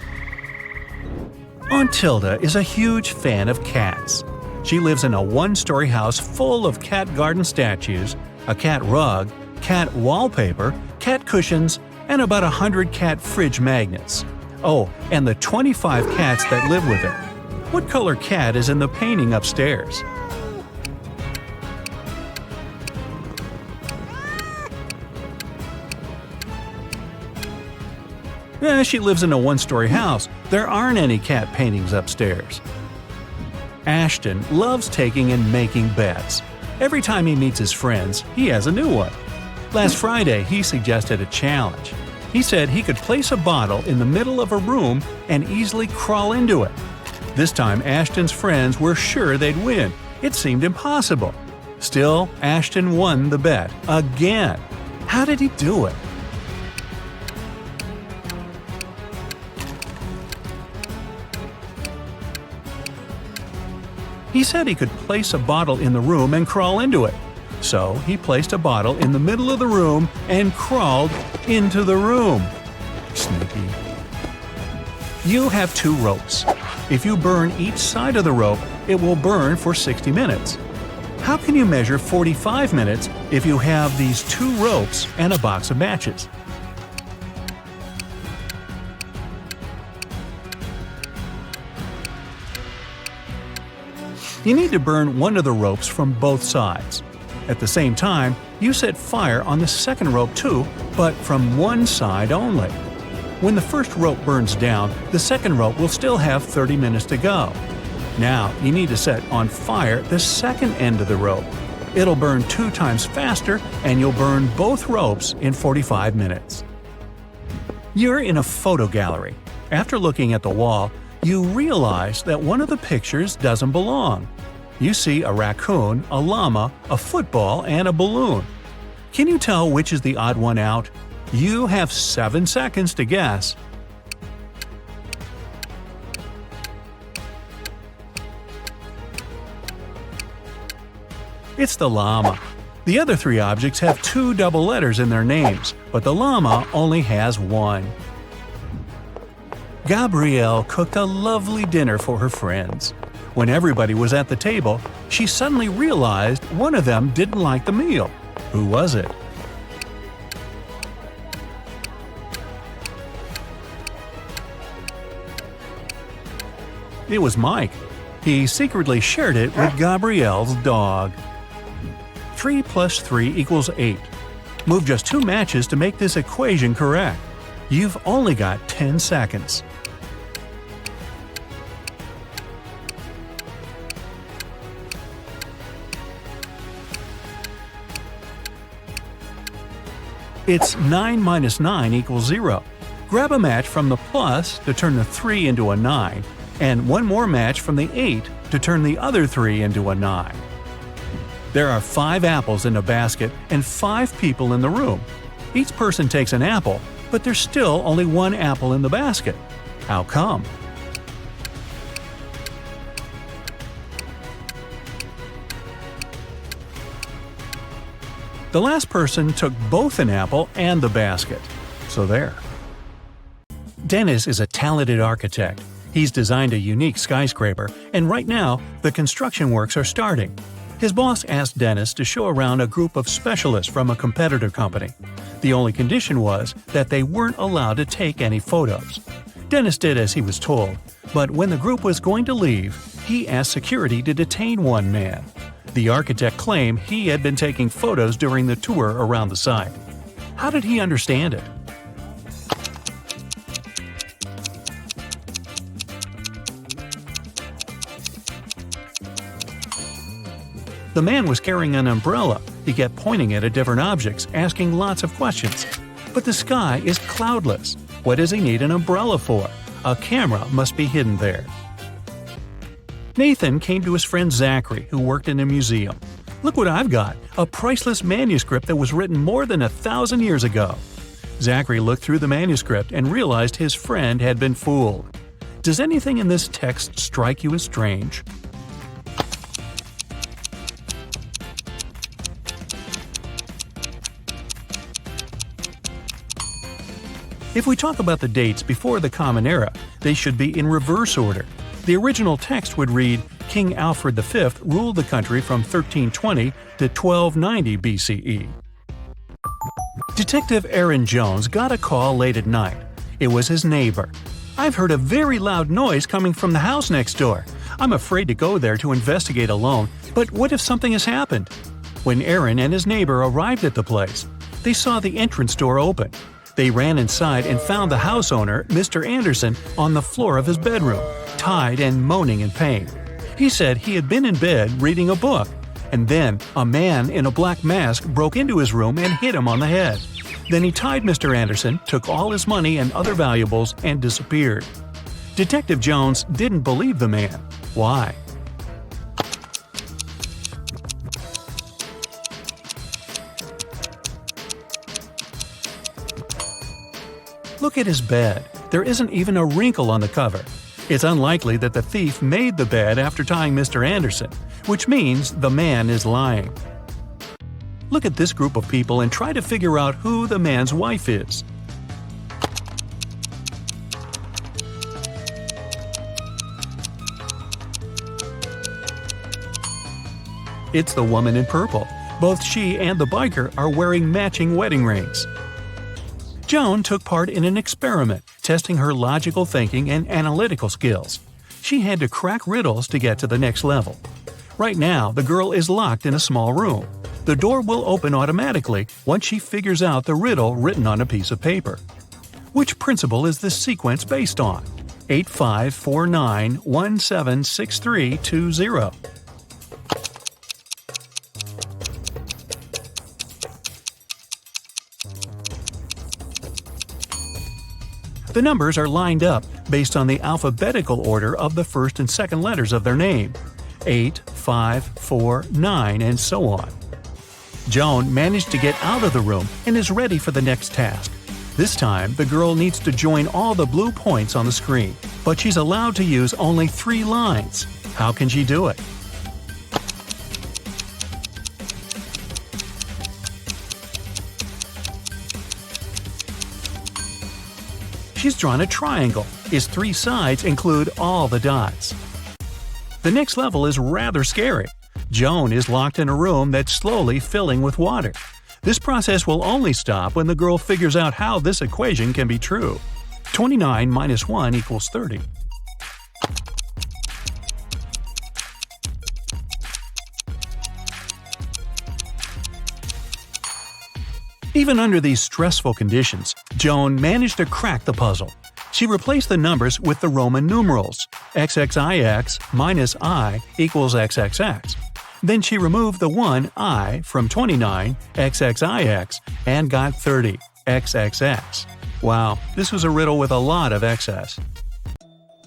Aunt Tilda is a huge fan of cats. She lives in a 1-story house full of cat garden statues, a cat rug, cat wallpaper, cat cushions, and about 100 cat fridge magnets. Oh, and the 25 cats that live with her. What color cat is in the painting upstairs? She lives in a 1-story house. There aren't any cat paintings upstairs. Ashton loves taking and making bets. Every time he meets his friends, he has a new one. Last Friday, he suggested a challenge. He said he could place a bottle in the middle of a room and easily crawl into it. This time, Ashton's friends were sure they'd win. It seemed impossible. Still, Ashton won the bet again. How did he do it? He said he could place a bottle in the room and crawl into it. So he placed a bottle in the middle of the room and crawled into the room. Sneaky. You have 2 ropes. If you burn each side of the rope, it will burn for 60 minutes. How can you measure 45 minutes if you have these 2 ropes and a box of matches? You need to burn one of the ropes from both sides. At the same time, you set fire on the second rope too, but from one side only. When the first rope burns down, the second rope will still have 30 minutes to go. Now, you need to set on fire the second end of the rope. It'll burn 2 times faster, and you'll burn both ropes in 45 minutes. You're in a photo gallery. After looking at the wall, you realize that one of the pictures doesn't belong. You see a raccoon, a llama, a football, and a balloon. Can you tell which is the odd one out? You have 7 seconds to guess. It's the llama. The other 3 objects have 2 double letters in their names, but the llama only has 1. Gabrielle cooked a lovely dinner for her friends. When everybody was at the table, she suddenly realized one of them didn't like the meal. Who was it? It was Mike. He secretly shared it with Gabrielle's dog. 3 plus 3 equals 8. Move just 2 matches to make this equation correct. You've only got 10 seconds. It's 9 minus 9 equals 0. Grab a match from the plus to turn the 3 into a 9, and one more match from the 8 to turn the other 3 into a 9. There are 5 apples in a basket and 5 people in the room. Each person takes an apple, but there's still only 1 apple in the basket. How come? The last person took both an apple and the basket. So there. Dennis is a talented architect. He's designed a unique skyscraper, and right now, the construction works are starting. His boss asked Dennis to show around a group of specialists from a competitor company. The only condition was that they weren't allowed to take any photos. Dennis did as he was told, but when the group was going to leave, he asked security to detain one man. The architect claimed he had been taking photos during the tour around the site. How did he understand it? The man was carrying an umbrella. He kept pointing it at different objects, asking lots of questions. But the sky is cloudless. What does he need an umbrella for? A camera must be hidden there. Nathan came to his friend Zachary, who worked in a museum. "Look what I've got, a priceless manuscript that was written more than 1,000 years ago." Zachary looked through the manuscript and realized his friend had been fooled. Does anything in this text strike you as strange? If we talk about the dates before the Common Era, they should be in reverse order. The original text would read, King Alfred V ruled the country from 1320 to 1290 BCE. Detective Aaron Jones got a call late at night. It was his neighbor. "I've heard a very loud noise coming from the house next door. I'm afraid to go there to investigate alone, but what if something has happened?" When Aaron and his neighbor arrived at the place, they saw the entrance door open. They ran inside and found the house owner, Mr. Anderson, on the floor of his bedroom, tied and moaning in pain. He said he had been in bed reading a book, and then a man in a black mask broke into his room and hit him on the head. Then he tied Mr. Anderson, took all his money and other valuables, and disappeared. Detective Jones didn't believe the man. Why? Look at his bed. There isn't even a wrinkle on the cover. It's unlikely that the thief made the bed after tying Mr. Anderson, which means the man is lying. Look at this group of people and try to figure out who the man's wife is. It's the woman in purple. Both she and the biker are wearing matching wedding rings. Joan took part in an experiment, testing her logical thinking and analytical skills. She had to crack riddles to get to the next level. Right now, the girl is locked in a small room. The door will open automatically once she figures out the riddle written on a piece of paper. Which principle is this sequence based on? 8549176320. The numbers are lined up based on the alphabetical order of the first and second letters of their name. 8, 5, 4, 9, and so on. Joan managed to get out of the room and is ready for the next task. This time, the girl needs to join all the blue points on the screen, but she's allowed to use only 3 lines. How can she do it? She's drawn a triangle. Its 3 sides include all the dots. The next level is rather scary. Joan is locked in a room that's slowly filling with water. This process will only stop when the girl figures out how this equation can be true. 29 minus 1 equals 30. Even under these stressful conditions, Joan managed to crack the puzzle. She replaced the numbers with the Roman numerals XXIX minus I equals XXX. Then she removed the 1 I from 29 XXIX and got 30 XXX. Wow, this was a riddle with a lot of excess.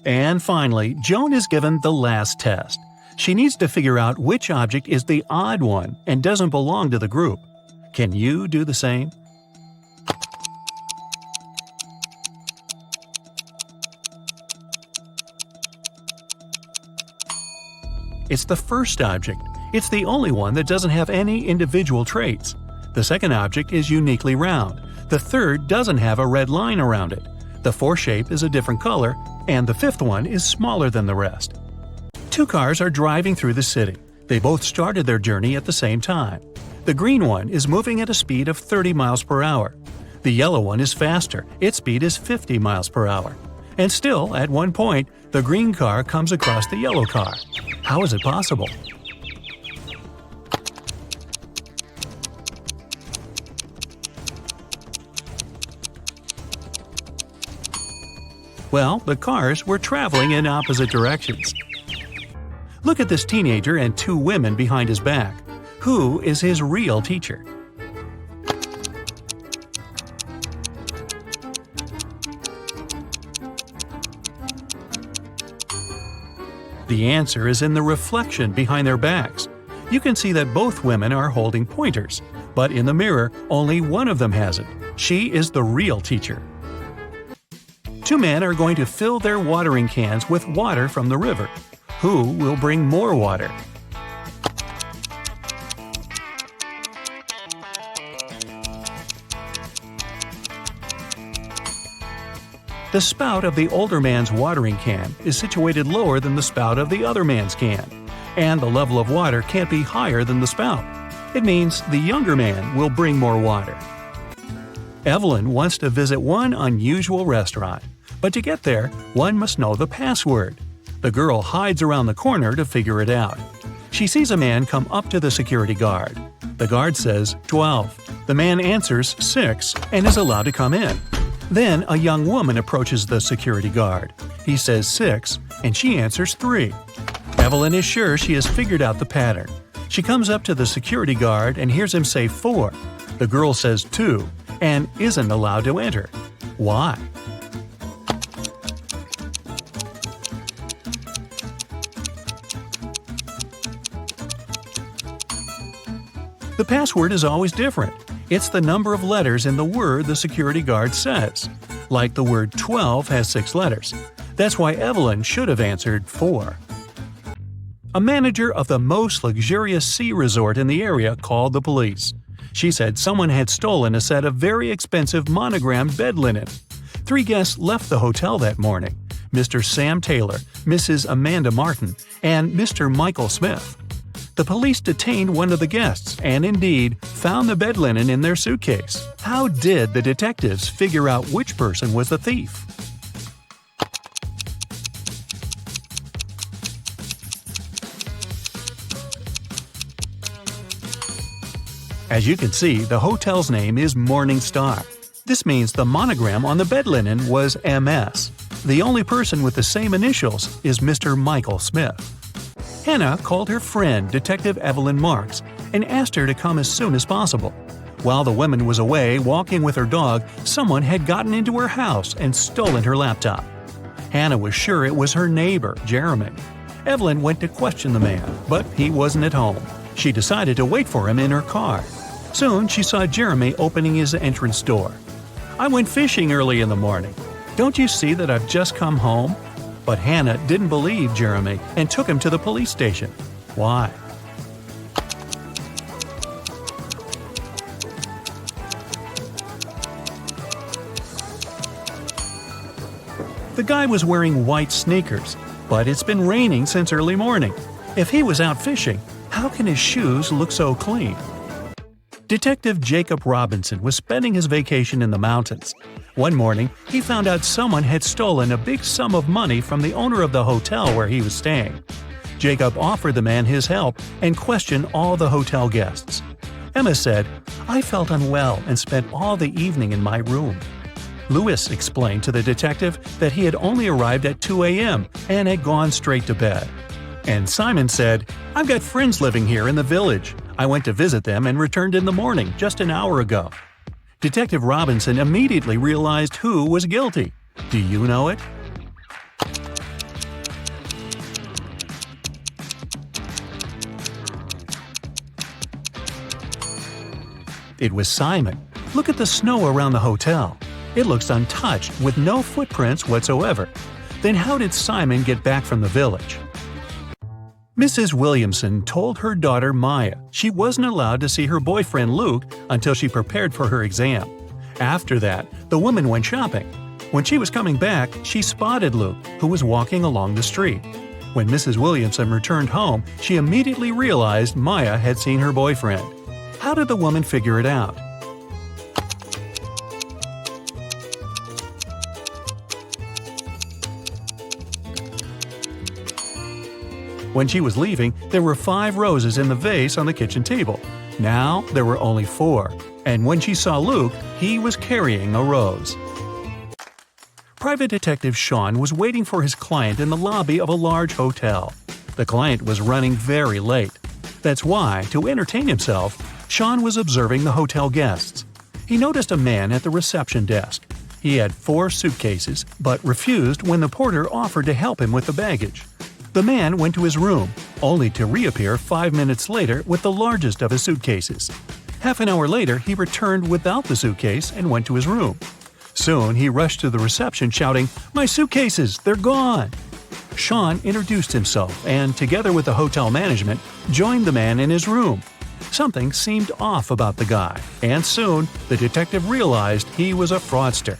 And finally, Joan is given the last test. She needs to figure out which object is the odd one and doesn't belong to the group. Can you do the same? It's the first object. It's the only one that doesn't have any individual traits. The second object is uniquely round. The third doesn't have a red line around it. The fourth shape is a different color, and the fifth one is smaller than the rest. Two cars are driving through the city. They both started their journey at the same time. The green one is moving at a speed of 30 miles per hour. The yellow one is faster. Its speed is 50 miles per hour. And still, at one point, the green car comes across the yellow car. How is it possible? Well, the cars were traveling in opposite directions. Look at this teenager and two women behind his back. Who is his real teacher? The answer is in the reflection behind their backs. You can see that both women are holding pointers, but in the mirror, only one of them has it. She is the real teacher. Two men are going to fill their watering cans with water from the river. Who will bring more water? The spout of the older man's watering can is situated lower than the spout of the other man's can, and the level of water can't be higher than the spout. It means the younger man will bring more water. Evelyn wants to visit one unusual restaurant, but to get there, one must know the password. The girl hides around the corner to figure it out. She sees a man come up to the security guard. The guard says 12. The man answers 6 and is allowed to come in. Then a young woman approaches the security guard. He says 6 and she answers 3. Evelyn is sure she has figured out the pattern. She comes up to the security guard and hears him say 4. The girl says 2 and isn't allowed to enter. Why? The password is always different. It's the number of letters in the word the security guard says. Like the word 12 has 6 letters. That's why Evelyn should have answered 4. A manager of the most luxurious sea resort in the area called the police. She said someone had stolen a set of very expensive monogrammed bed linen. 3 guests left the hotel that morning: Mr. Sam Taylor, Mrs. Amanda Martin, and Mr. Michael Smith. The police detained one of the guests and indeed found the bed linen in their suitcase. How did the detectives figure out which person was the thief? As you can see, the hotel's name is Morning Star. This means the monogram on the bed linen was MS. The only person with the same initials is Mr. Michael Smith. Hannah called her friend, Detective Evelyn Marks, and asked her to come as soon as possible. While the woman was away walking with her dog, someone had gotten into her house and stolen her laptop. Hannah was sure it was her neighbor, Jeremy. Evelyn went to question the man, but he wasn't at home. She decided to wait for him in her car. Soon she saw Jeremy opening his entrance door. "I went fishing early in the morning. Don't you see that I've just come home?" But Hannah didn't believe Jeremy and took him to the police station. Why? The guy was wearing white sneakers, but it's been raining since early morning. If he was out fishing, how can his shoes look so clean? Detective Jacob Robinson was spending his vacation in the mountains. One morning, he found out someone had stolen a big sum of money from the owner of the hotel where he was staying. Jacob offered the man his help and questioned all the hotel guests. Emma said, "I felt unwell and spent all the evening in my room." Louis explained to the detective that he had only arrived at 2 a.m. and had gone straight to bed. And Simon said, "I've got friends living here in the village. I went to visit them and returned in the morning, just an hour ago." Detective Robinson immediately realized who was guilty. Do you know it? It was Simon. Look at the snow around the hotel. It looks untouched, with no footprints whatsoever. Then how did Simon get back from the village? Mrs. Williamson told her daughter Maya she wasn't allowed to see her boyfriend Luke until she prepared for her exam. After that, the woman went shopping. When she was coming back, she spotted Luke, who was walking along the street. When Mrs. Williamson returned home, she immediately realized Maya had seen her boyfriend. How did the woman figure it out? When she was leaving, there were 5 roses in the vase on the kitchen table. Now there were only 4, and when she saw Luke, he was carrying a rose. Private Detective Sean was waiting for his client in the lobby of a large hotel. The client was running very late. That's why, to entertain himself, Sean was observing the hotel guests. He noticed a man at the reception desk. He had 4 suitcases, but refused when the porter offered to help him with the baggage. The man went to his room, only to reappear 5 minutes later with the largest of his suitcases. Half an hour later, he returned without the suitcase and went to his room. Soon, he rushed to the reception shouting, "My suitcases! They're gone!" Sean introduced himself and, together with the hotel management, joined the man in his room. Something seemed off about the guy, and soon the detective realized he was a fraudster.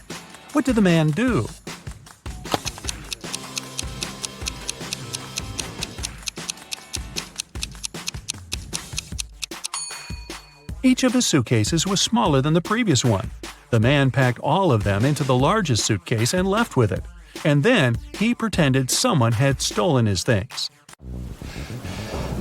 What did the man do? Each of his suitcases was smaller than the previous one. The man packed all of them into the largest suitcase and left with it. And then he pretended someone had stolen his things.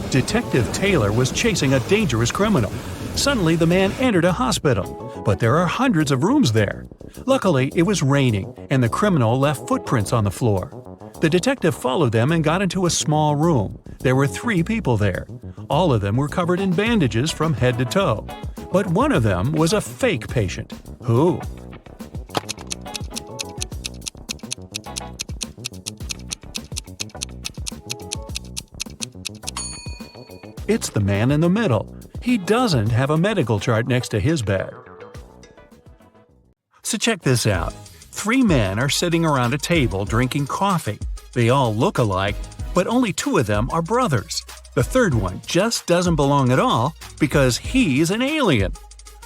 Detective Taylor was chasing a dangerous criminal. Suddenly, the man entered a hospital, but there are hundreds of rooms there. Luckily, it was raining, and the criminal left footprints on the floor. The detective followed them and got into a small room. There were 3 people there. All of them were covered in bandages from head to toe. But one of them was a fake patient. Who? It's the man in the middle. He doesn't have a medical chart next to his bed. So check this out. 3 men are sitting around a table drinking coffee. They all look alike, but only 2 of them are brothers. The third one just doesn't belong at all because he's an alien.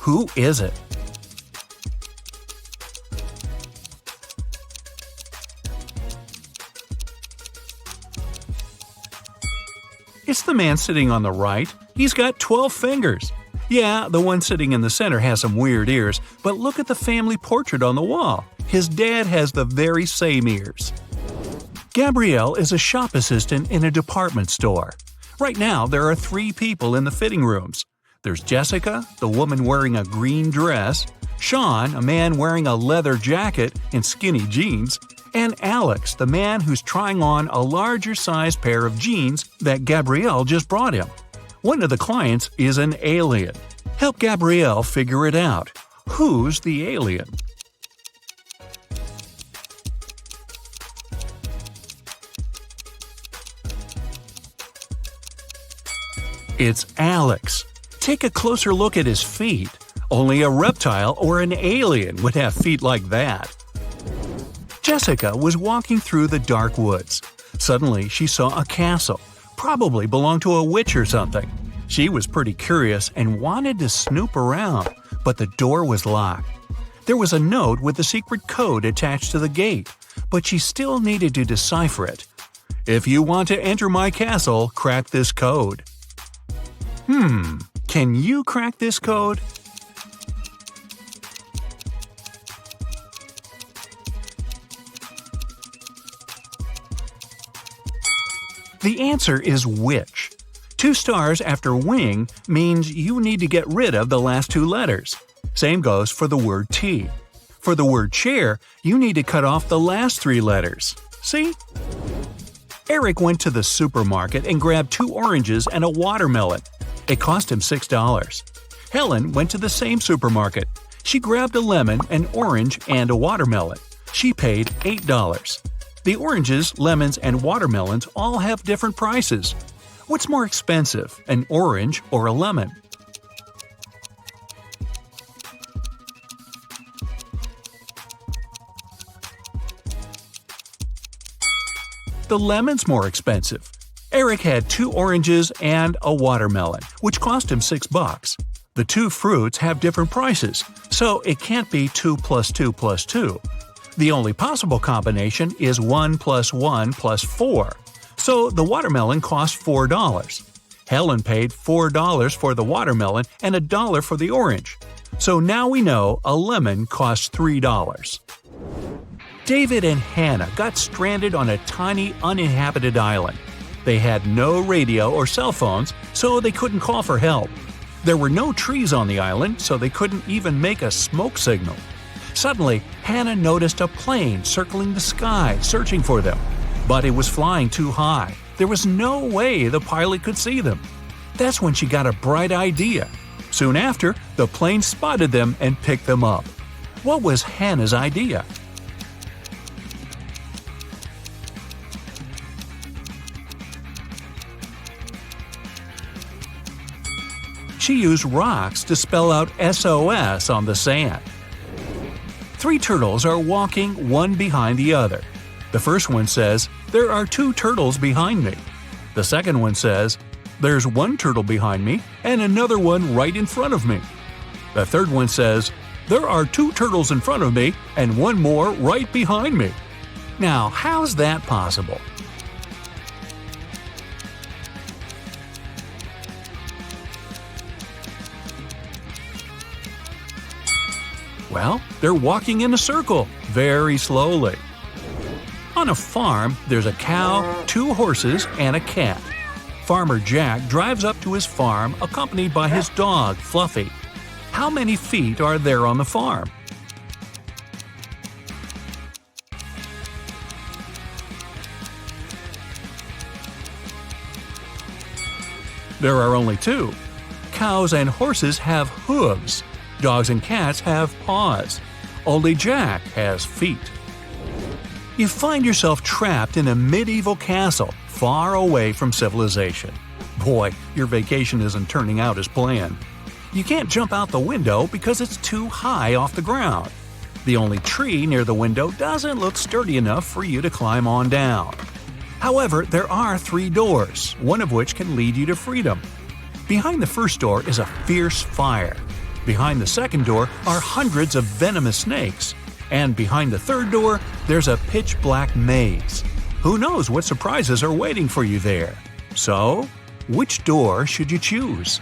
Who is it? It's the man sitting on the right. He's got 12 fingers. Yeah, the one sitting in the center has some weird ears, but look at the family portrait on the wall. His dad has the very same ears. Gabrielle is a shop assistant in a department store. Right now, there are 3 people in the fitting rooms. There's Jessica, the woman wearing a green dress, Sean, a man wearing a leather jacket and skinny jeans, and Alex, the man who's trying on a larger-sized pair of jeans that Gabrielle just brought him. One of the clients is an alien. Help Gabrielle figure it out. Who's the alien? It's Alex. Take a closer look at his feet. Only a reptile or an alien would have feet like that. Jessica was walking through the dark woods. Suddenly, she saw a castle. Probably belonged to a witch or something. She was pretty curious and wanted to snoop around, but the door was locked. There was a note with a secret code attached to the gate, but she still needed to decipher it. If you want to enter my castle, crack this code. Can you crack this code? The answer is witch. 2 stars after wing means you need to get rid of the last 2 letters. Same goes for the word tea. For the word chair, you need to cut off the last 3 letters. See? Eric went to the supermarket and grabbed 2 oranges and a watermelon. It cost him $6. Helen went to the same supermarket. She grabbed a lemon, an orange, and a watermelon. She paid $8. The oranges, lemons, and watermelons all have different prices. What's more expensive, an orange or a lemon? The lemon's more expensive. Eric had 2 oranges and a watermelon, which cost him $6. The 2 fruits have different prices, so it can't be 2 plus 2 plus 2. The only possible combination is 1 plus 1 plus 4. So the watermelon cost $4. Helen paid $4 for the watermelon and $1 for the orange. So now we know a lemon costs $3. David and Hannah got stranded on a tiny uninhabited island. They had no radio or cell phones, so they couldn't call for help. There were no trees on the island, so they couldn't even make a smoke signal. Suddenly, Hannah noticed a plane circling the sky, searching for them. But it was flying too high. There was no way the pilot could see them. That's when she got a bright idea. Soon after, the plane spotted them and picked them up. What was Hannah's idea? She used rocks to spell out SOS on the sand. 3 turtles are walking one behind the other. The first one says, "There are 2 turtles behind me." The second one says, "There's 1 turtle behind me and another one right in front of me." The third one says, "There are 2 turtles in front of me and 1 more right behind me." Now, how's that possible? Well, they're walking in a circle, very slowly. On a farm, there's a cow, 2 horses, and a cat. Farmer Jack drives up to his farm accompanied by his dog, Fluffy. How many feet are there on the farm? There are only 2. Cows and horses have hooves. Dogs and cats have paws. Only Jack has feet. You find yourself trapped in a medieval castle, far away from civilization. Boy, your vacation isn't turning out as planned. You can't jump out the window because it's too high off the ground. The only tree near the window doesn't look sturdy enough for you to climb on down. However, there are 3 doors, one of which can lead you to freedom. Behind the first door is a fierce fire. Behind the second door are hundreds of venomous snakes. And behind the third door, there's a pitch-black maze. Who knows what surprises are waiting for you there? So, which door should you choose?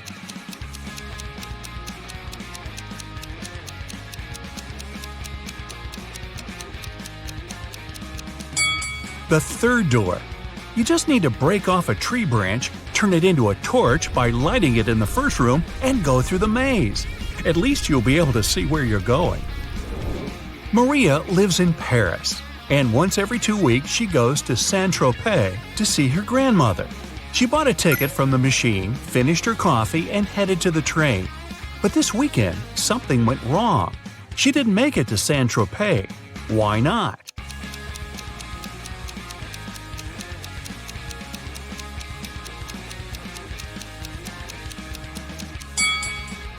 The third door. You just need to break off a tree branch, turn it into a torch by lighting it in the first room, and go through the maze. At least you'll be able to see where you're going. Maria lives in Paris, and once every 2 weeks she goes to Saint-Tropez to see her grandmother. She bought a ticket from the machine, finished her coffee, and headed to the train. But this weekend, something went wrong. She didn't make it to Saint-Tropez. Why not?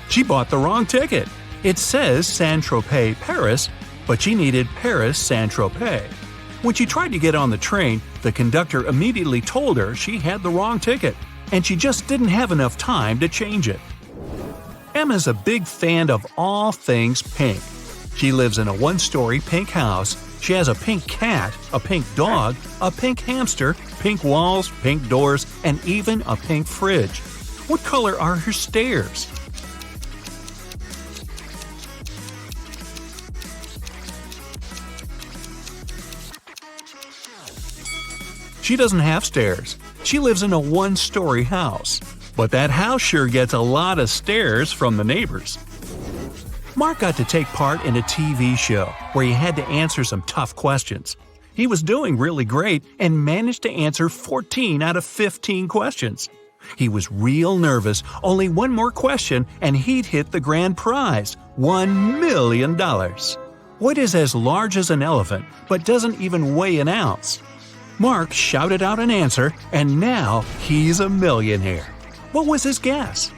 She bought the wrong ticket. It says Saint-Tropez, Paris, but she needed Paris, Saint-Tropez. When she tried to get on the train, the conductor immediately told her she had the wrong ticket, and she just didn't have enough time to change it. Emma's a big fan of all things pink. She lives in a 1-story pink house. She has a pink cat, a pink dog, a pink hamster, pink walls, pink doors, and even a pink fridge. What color are her stairs? She doesn't have stairs. She lives in a one-story house. But that house sure gets a lot of stares from the neighbors. Mark got to take part in a TV show where he had to answer some tough questions. He was doing really great and managed to answer 14 out of 15 questions. He was real nervous, only one more question and he'd hit the grand prize, $1 million. What is as large as an elephant but doesn't even weigh an ounce? Mark shouted out an answer and now he's a millionaire. What was his guess?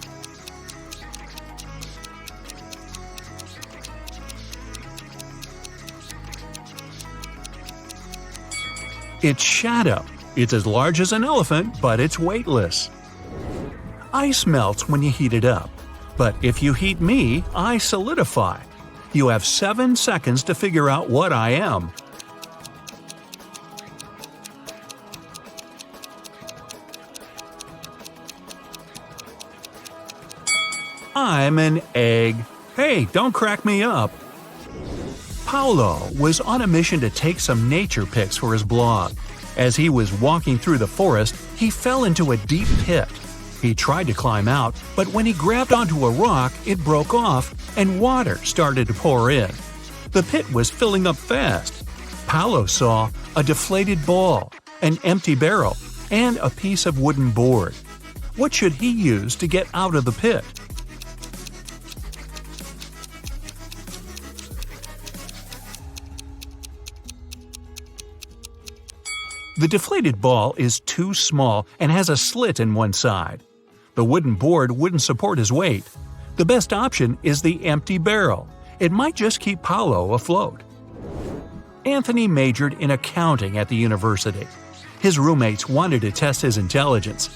It's shadow. It's as large as an elephant, but it's weightless. Ice melts when you heat it up. But if you heat me, I solidify. You have 7 seconds to figure out what I am. I'm an egg. Hey, don't crack me up. Paulo was on a mission to take some nature pics for his blog. As he was walking through the forest, he fell into a deep pit. He tried to climb out, but when he grabbed onto a rock, it broke off and water started to pour in. The pit was filling up fast. Paulo saw a deflated ball, an empty barrel, and a piece of wooden board. What should he use to get out of the pit? The deflated ball is too small and has a slit in one side. The wooden board wouldn't support his weight. The best option is the empty barrel. It might just keep Paulo afloat. Anthony majored in accounting at the university. His roommates wanted to test his intelligence.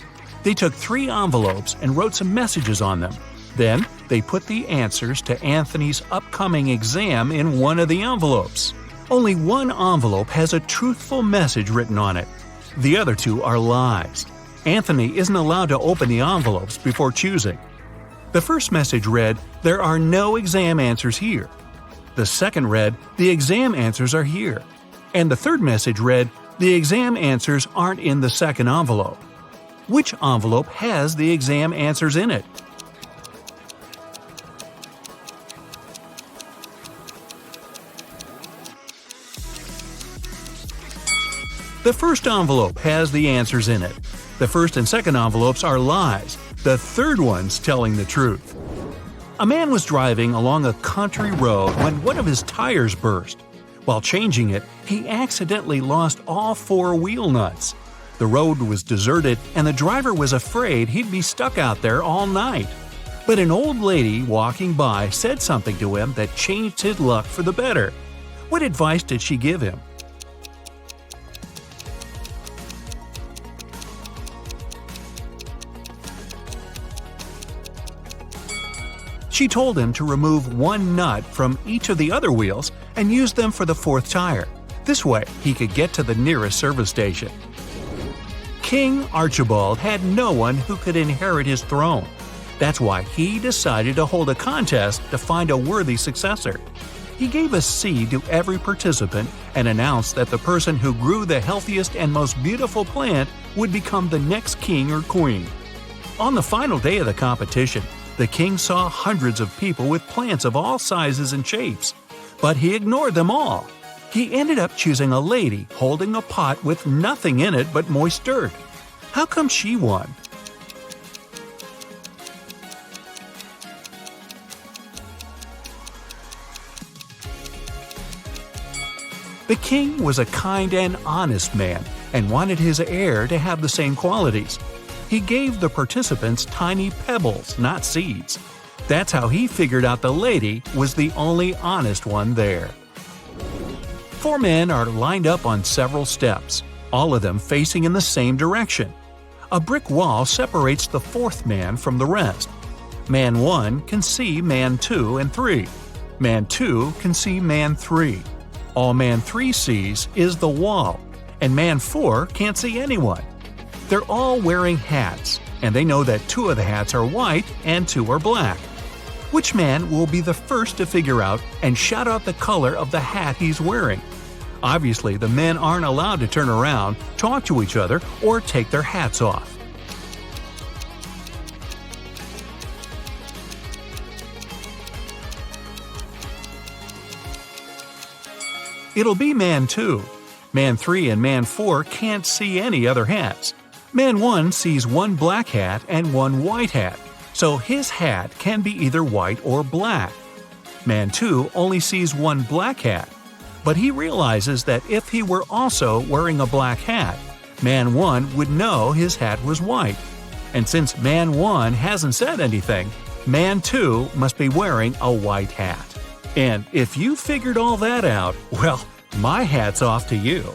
They took 3 envelopes and wrote some messages on them. Then, they put the answers to Anthony's upcoming exam in one of the envelopes. Only one envelope has a truthful message written on it. The other 2 are lies. Anthony isn't allowed to open the envelopes before choosing. The first message read, "There are no exam answers here." The second read, "The exam answers are here." And the third message read, "The exam answers aren't in the second envelope." Which envelope has the exam answers in it? The first envelope has the answers in it. The first and second envelopes are lies. The third one's telling the truth. A man was driving along a country road when one of his tires burst. While changing it, he accidentally lost all 4 wheel nuts. The road was deserted and the driver was afraid he'd be stuck out there all night. But an old lady walking by said something to him that changed his luck for the better. What advice did she give him? She told him to remove 1 nut from each of the other wheels and use them for the 4th tire. This way, he could get to the nearest service station. King Archibald had no one who could inherit his throne. That's why he decided to hold a contest to find a worthy successor. He gave a seed to every participant and announced that the person who grew the healthiest and most beautiful plant would become the next king or queen. On the final day of the competition, the king saw hundreds of people with plants of all sizes and shapes, but he ignored them all. He ended up choosing a lady holding a pot with nothing in it but moist dirt. How come she won? The king was a kind and honest man and wanted his heir to have the same qualities. He gave the participants tiny pebbles, not seeds. That's how he figured out the lady was the only honest one there. 4 men are lined up on several steps, all of them facing in the same direction. A brick wall separates the 4th man from the rest. Man 1 can see man 2 and 3. Man 2 can see man 3. All man 3 sees is the wall, and man 4 can't see anyone. They're all wearing hats, and they know that 2 of the hats are white and 2 are black. Which man will be the first to figure out and shout out the color of the hat he's wearing? Obviously, the men aren't allowed to turn around, talk to each other, or take their hats off. It'll be Man 2. Man 3 and Man 4 can't see any other hats. Man 1 sees one black hat and one white hat, so his hat can be either white or black. Man 2 only sees one black hat, but he realizes that if he were also wearing a black hat, Man 1 would know his hat was white. And since Man 1 hasn't said anything, Man 2 must be wearing a white hat. And if you figured all that out, well, my hat's off to you.